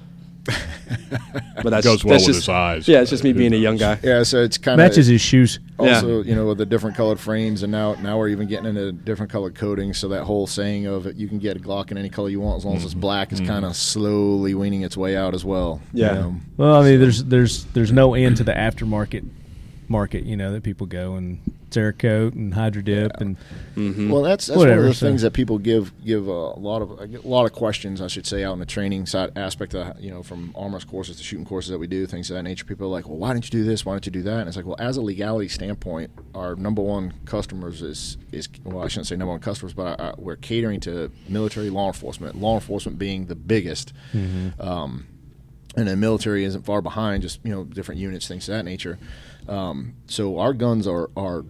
But that goes well with his eyes. Yeah, it's just me being a young guy. Yeah, so it's kind of matches his shoes. Also, with the different colored frames, and now we're even getting into different colored coatings. So that whole saying of you can get a Glock in any color you want as long as it's black is kind of slowly weaning its way out as well. Yeah. Well, I mean, there's no end to the aftermarket market. That people go and Cerakote and Hydrodip and well, that's whatever, one of the things that people give a lot of questions, I should say, out in the training side aspect of from armorist courses to shooting courses that we do, things of that nature. People are like, well, why didn't you do this? Why don't you do that? And it's like, well, as a legality standpoint, our number one customers is well, I shouldn't say number one customers, but we're catering to military law enforcement being the biggest. And the military isn't far behind, just different units, things of that nature. So our guns are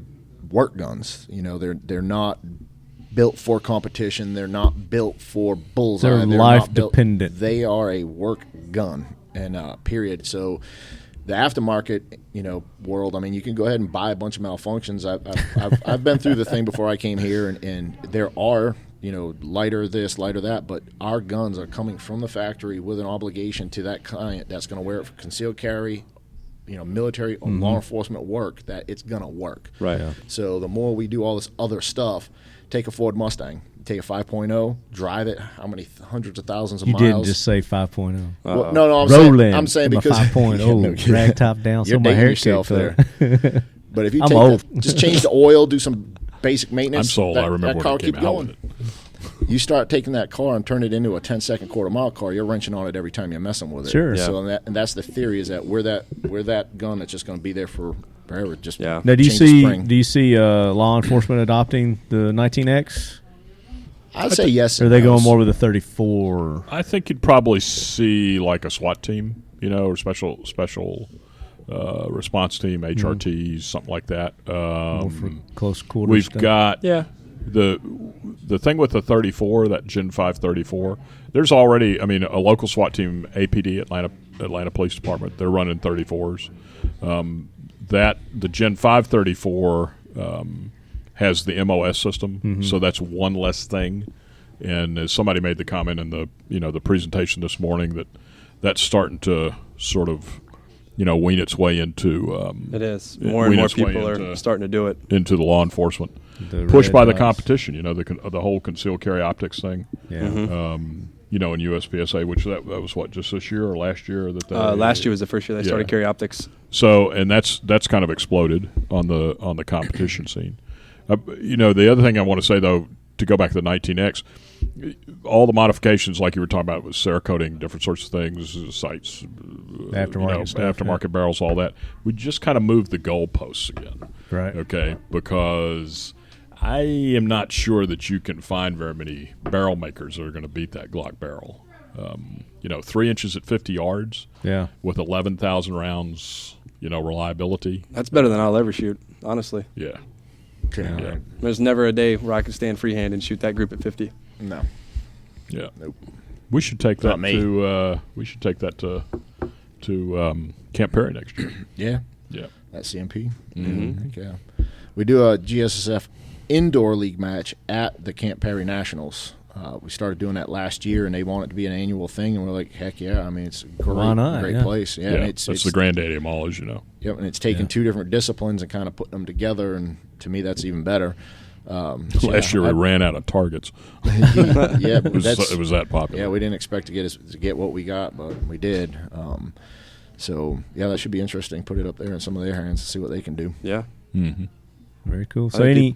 work guns. They're not built for competition. They're not built for bullseye. They're life dependent. They are a work gun, and period. So the aftermarket, world. I mean, you can go ahead and buy a bunch of malfunctions. I've been through the thing before I came here, and there are lighter this, lighter that, but our guns are coming from the factory with an obligation to that client that's going to wear it for concealed carry, military or law enforcement work, that it's going to work. Right. Yeah. So the more we do all this other stuff, take a Ford Mustang, take a 5.0, drive it how many hundreds of thousands of you miles. You didn't just say 5.0. Well, no, I'm saying because 5.0 rag top down, you're so my dating hair yourself there. But if you just change the oil, do some basic maintenance. I'm sold. I remember when it came out with it. You start taking that car and turn it into a 10-second quarter-mile car, you're wrenching on it every time you're messing with it. Sure. Yeah. So that's the theory, is that we're that gun that's just going to be there for forever. Just Now, do you see law enforcement adopting the 19X? I'd say yes. Or are they going more with the 34? I think you'd probably see like a SWAT team, or special response team, HRTs, something like that. More for close quarters. We've stuff. got the thing with the 34, that Gen 5 34. There's already, a local SWAT team, APD, Atlanta Police Department. They're running 34s. The Gen 5 34 has the MOS system, so that's one less thing And as somebody made the comment in the the presentation this morning that's starting to sort of wean its way into it is more and more people are starting to do it into the law enforcement, pushed by the competition. The whole concealed carry optics thing. Yeah. In USPSA, which that was what, just this year or last year that last year was the first year they started carry optics. So and that's kind of exploded on the competition scene. The other thing I want to say though, to go back to the 19X, all the modifications like you were talking about with Cerakoting, different sorts of things, sights, aftermarket barrels, all that. We just kind of moved the goalposts again. Right. Okay. Because I am not sure that you can find very many barrel makers that are going to beat that Glock barrel. 3 inches at 50 yards. Yeah. With 11,000 rounds, reliability. That's better than I'll ever shoot, honestly. Yeah. Yeah. There's never a day where I can stand freehand and shoot that group at 50. No. Yeah. Nope. We should take that to Camp Perry next year. Yeah. Yeah. At CMP. Mm-hmm. Yeah. We do a GSSF indoor league match at the Camp Perry Nationals. We started doing that last year, and they want it to be an annual thing, and we're like, heck yeah! I mean, it's a great place. Yeah, and it's the granddaddy of all, as you know. Yep, and it's taking two different disciplines and kind of putting them together, and to me, that's even better. Last year we ran out of targets. Yeah, it was that popular. Yeah, we didn't expect to get what we got, but we did. So yeah, that should be interesting. Put it up there in some of their hands and see what they can do. Yeah. Mm-hmm. Very cool. So you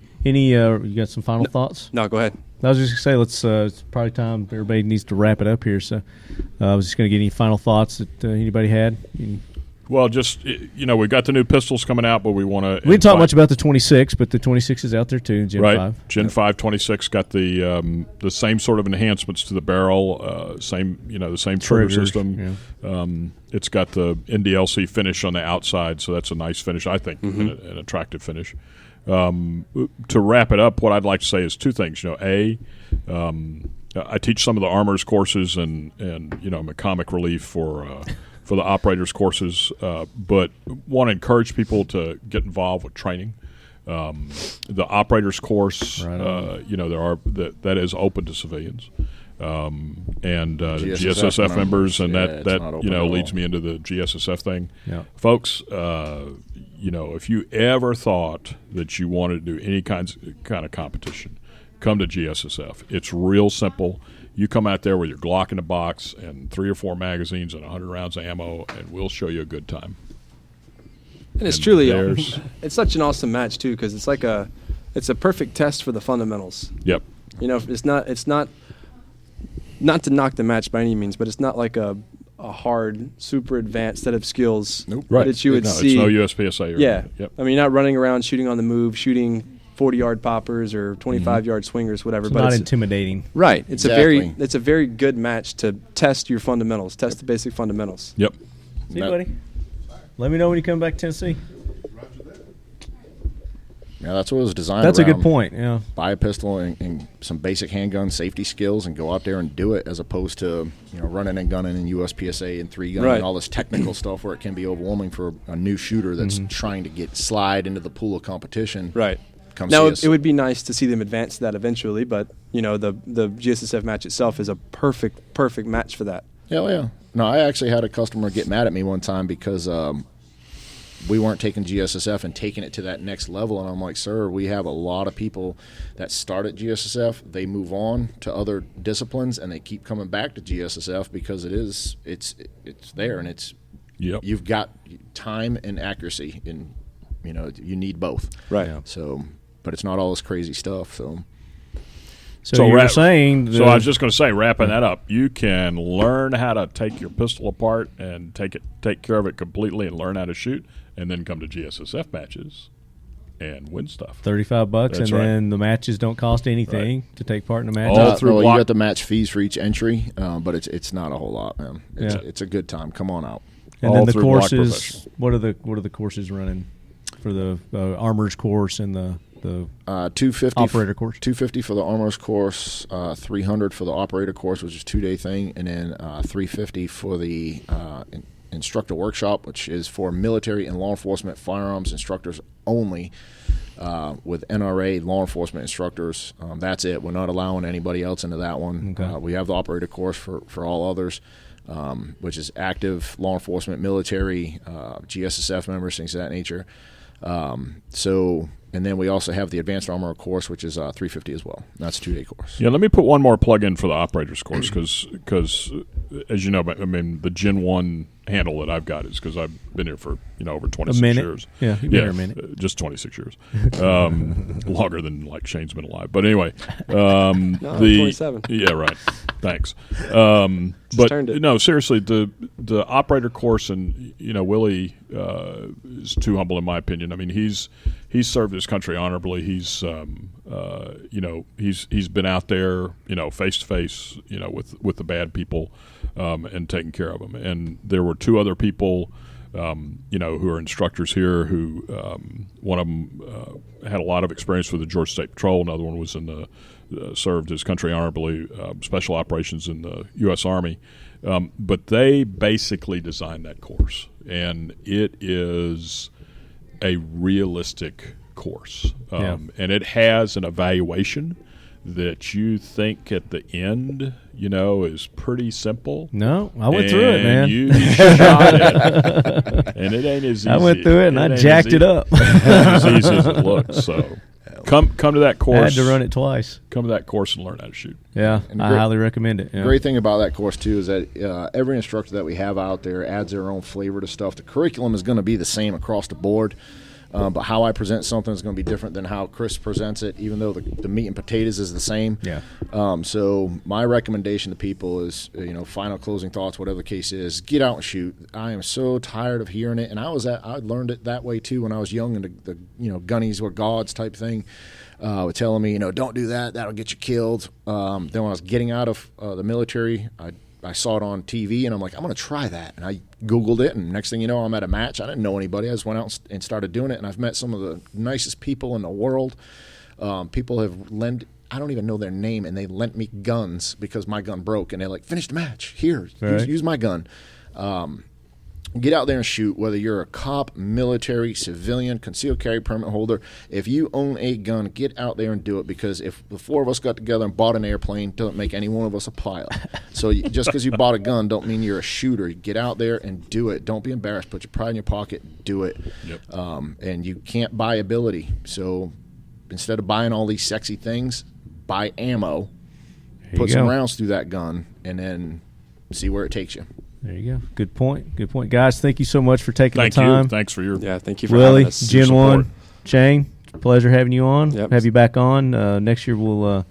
got some final thoughts? No, go ahead. I was just going to say, it's probably time everybody needs to wrap it up here. So I was just going to get any final thoughts that anybody had. Well, just, we've got the new pistols coming out, but we want to. We didn't talk much about the 26, but the 26 is out there too, Gen 5. Gen 5 26 got the same sort of enhancements to the barrel, the same trigger system. Yeah. It's got the NDLC finish on the outside, so that's a nice finish, I think, an attractive finish. To wrap it up, what I'd like to say is two things. I teach some of the armors courses and mechanic relief for the operators courses, but want to encourage people to get involved with training. The operators course, that is open to civilians, and GSSF members, and that leads me into the GSSF thing. Yeah. Folks, if you ever thought that you wanted to do any kind of competition, come to GSSF. It's real simple. You come out there with your Glock in a box and 3 or 4 magazines and 100 rounds of ammo, and we'll show you a good time. And it's truly, it's such an awesome match too, because it's a perfect test for the fundamentals. Yep. It's not to knock the match by any means, but it's not like a hard, super advanced set of skills. Nope. Right. That you would see. It's no USPSA. Yeah. Yep. I mean, you're not running around shooting on the move, shooting 40-yard poppers or 25-yard swingers, whatever. It's but not intimidating. Right. It's a very good match to test your fundamentals, test the basic fundamentals. Yep. See you, buddy. Let me know when you come back to Tennessee. Yeah, that's what it was designed That's around. A good point, yeah. Buy a pistol and some basic handgun safety skills and go out there and do it, as opposed to running and gunning in USPSA and 3-gun and all this technical stuff where it can be overwhelming for a new shooter that's trying to slide into the pool of competition. Right. Now, it would be nice to see them advance to that eventually, but the GSSF match itself is a perfect match for that. Yeah. No, I actually had a customer get mad at me one time because we weren't taking GSSF and taking it to that next level, and I'm like, sir, we have a lot of people that start at GSSF, they move on to other disciplines, and they keep coming back to GSSF because it's there, and you've got time and accuracy, and you need both. Right. Yeah. So, but it's not all this crazy stuff. So you were saying. So I was just going to say, wrapping that up, you can learn how to take your pistol apart and take care of it completely, and learn how to shoot, and then come to GSSF matches and win stuff. $35, and then the matches don't cost anything to take part in the match. You got the match fees for each entry, but it's not a whole lot, man. It's a good time. Come on out. And then the courses. What are the courses running for the armors course and the 250 operator course? $250 for the armors course, $300 for the operator course, which is a 2-day thing, and then $350 for the instructor workshop, which is for military and law enforcement firearms instructors only. with NRA law enforcement instructors. That's it. We're not allowing anybody else into that one. Okay. We have the operator course for all others, which is active law enforcement, military, GSSF members, things of that nature. And then we also have the advanced armor course, which is 350 as well. That's a 2-day course. Yeah, let me put one more plug in for the operators course because as you know, I mean, the Gen 1 handle that I've got is because I've been here for over 26 years. Yeah, you've been here a minute. Just 26 years, longer than like Shane's been alive. But anyway, No, 27. Yeah, right. Thanks. But no, seriously, the operator course, and Willie is too humble in my opinion. I mean, he's served his country honorably. He's he's been out there, face to face, with the bad people, and taking care of them. And there were 2 other people, who are instructors here. Who one of them had a lot of experience with the Georgia State Patrol. Another one was in the served his country honorably, special operations in the U.S. Army. But they basically designed that course, and it is a realistic course. And it has an evaluation that you think at the end, is pretty simple. No, I went through it, man. You shot it, and it ain't as easy. I went through it, and I jacked it up. As easy as it looks. So come to that course. I had to run it twice. Come to that course and learn how to shoot. Yeah, I highly recommend it. Yeah. Great thing about that course, too, is that every instructor that we have out there adds their own flavor to stuff. The curriculum is going to be the same across the board. But how I present something is going to be different than how Chris presents it, even though the meat and potatoes is the same. Yeah. So my recommendation to people is, final closing thoughts, whatever the case is, get out and shoot. I am so tired of hearing it, and I learned it that way too when I was young, and the gunnies were gods type thing. Were telling me, don't do that, that'll get you killed. Then when I was getting out of the military, I saw it on TV, and I'm like, I'm going to try that. And I Googled it, and next thing you know, I'm at a match. I didn't know anybody. I just went out and started doing it, and I've met some of the nicest people in the world. People have I don't even know their name, and they lent me guns because my gun broke, and they're like, finish the match. Here, use my gun. Get out there and shoot, whether you're a cop, military, civilian, concealed carry permit holder. If you own a gun, get out there and do it, because if the 4 of us got together and bought an airplane, doesn't make any one of us a pilot. So just because you bought a gun don't mean you're a shooter. Get out there and do it. Don't be embarrassed. Put your pride in your pocket. Do it. Yep. And you can't buy ability. So instead of buying all these sexy things, buy ammo, put some rounds through that gun, and then see where it takes you. There you go. Good point. Good point. Guys, thank you so much for taking the time. Thanks for your thank you for Willie, having us. Gen 1, Shane, pleasure having you on. Yep. Have you back on. Next year we'll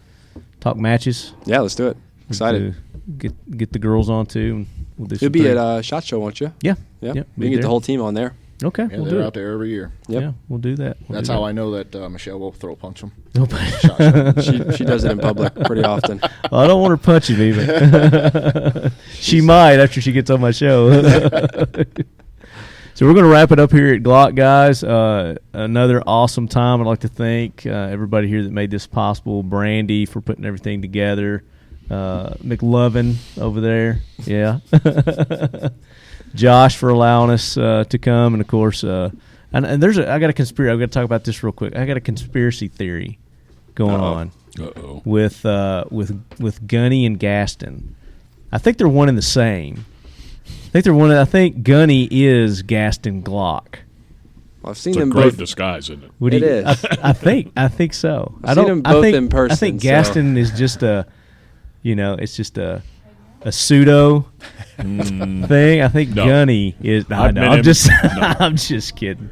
talk matches. Yeah, let's do it. Excited. Get the girls on too. And we'll do You'll be at SHOT Show, won't you? Yeah. Yeah. Yep, We can get the whole team on there. Okay, Yeah, we'll they're do out there every year. Yep. Yeah, we'll do that. That's how I know that Michelle will throw punch them. She does it in public pretty often. Well, I don't want her punching me, but she might after she gets on my show. So we're going to wrap it up here at Glock, guys. Another awesome time. I'd like to thank everybody here that made this possible. Brandy for putting everything together. McLovin over there. Yeah. Josh for allowing us to come, and of course, and there's I got a conspiracy. I've got to talk about this real quick. I got a conspiracy theory going on with Gunny and Gaston. I think they're one and the same. I think Gunny is Gaston Glock. Well, I've seen it's them a great both. disguise, isn't it? It is. I think so. I've seen them both in person. I think Gaston is just it's just a pseudo thing. I think Gunny is. No, I'm just kidding.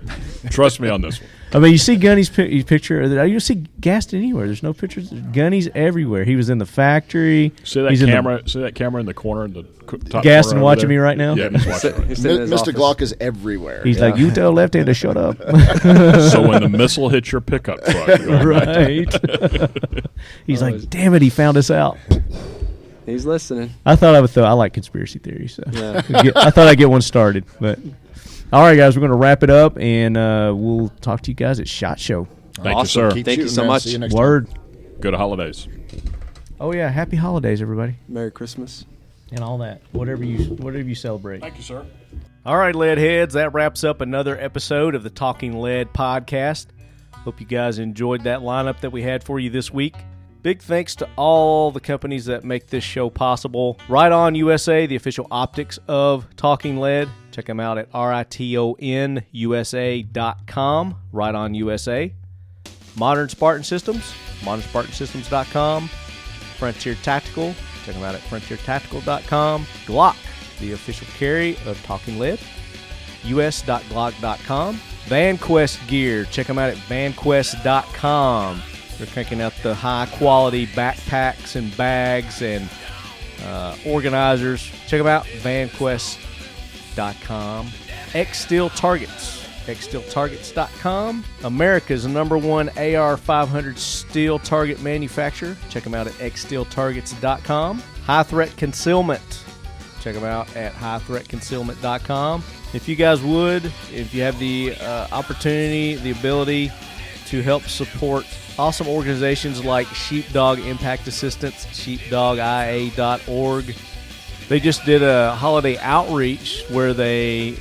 Trust me on this one. I mean, you see Gunny's picture. You see Gaston anywhere. There's no pictures. Gunny's everywhere. He was in the factory. See that camera? See that camera in the corner? In the top Gaston corner watching me right now. Yeah, he's watching. Mr. Glock is everywhere. He's like, you tell Lefty to shut up. So when the missile hits your pickup truck, right? He's like, damn it, he found us out. He's listening. I thought I would I like conspiracy theories, so yeah. I thought I'd get one started. But all right, guys, we're going to wrap it up, and we'll talk to you guys at SHOT Show. Thank you, sir. Thank you so much. See you next Word. time. Good holidays. Oh yeah, happy holidays, everybody, Merry Christmas, and all that. Whatever you celebrate. Thank you, sir. All right, lead heads, that wraps up another episode of the Talking Lead podcast. Hope you guys enjoyed that lineup that we had for you this week. Big thanks to all the companies that make this show possible. Right On USA, the official optics of Talking Lead. Check them out at ritonUSA.com. Right On USA. Modern Spartan Systems, modernspartansystems.com. Frontier Tactical, check them out at frontiertactical.com. Glock, the official carry of Talking Lead. us.glock.com. VanQuest Gear, check them out at vanquest.com. They're cranking out the high-quality backpacks and bags and organizers. Check them out, vanquest.com. X-Steel Targets, xsteeltargets.com. America's #1 AR-500 steel target manufacturer. Check them out at xsteeltargets.com. High Threat Concealment. Check them out at highthreatconcealment.com. If you guys would, if you have the opportunity, the ability to help support awesome organizations like Sheepdog Impact Assistance, sheepdogIA.org. They just did a holiday outreach where they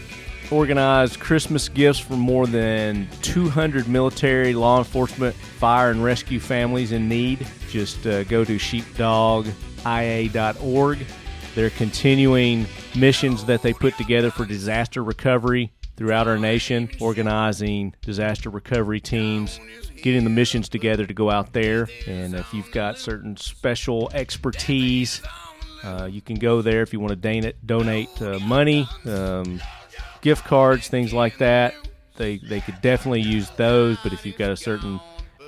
organized Christmas gifts for more than 200 military, law enforcement, fire, and rescue families in need. Just go to sheepdogIA.org. They're continuing missions that they put together for disaster recovery throughout our nation, organizing disaster recovery teams, getting the missions together to go out there. And if you've got certain special expertise, you can go there if you want to donate money, gift cards, things like that. They could definitely use those, but if you've got a certain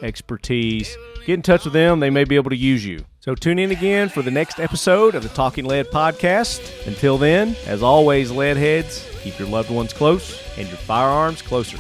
expertise, get in touch with them. They may be able to use you. So tune in again for the next episode of the Talking Lead podcast. Until then, as always, lead heads, keep your loved ones close and your firearms closer.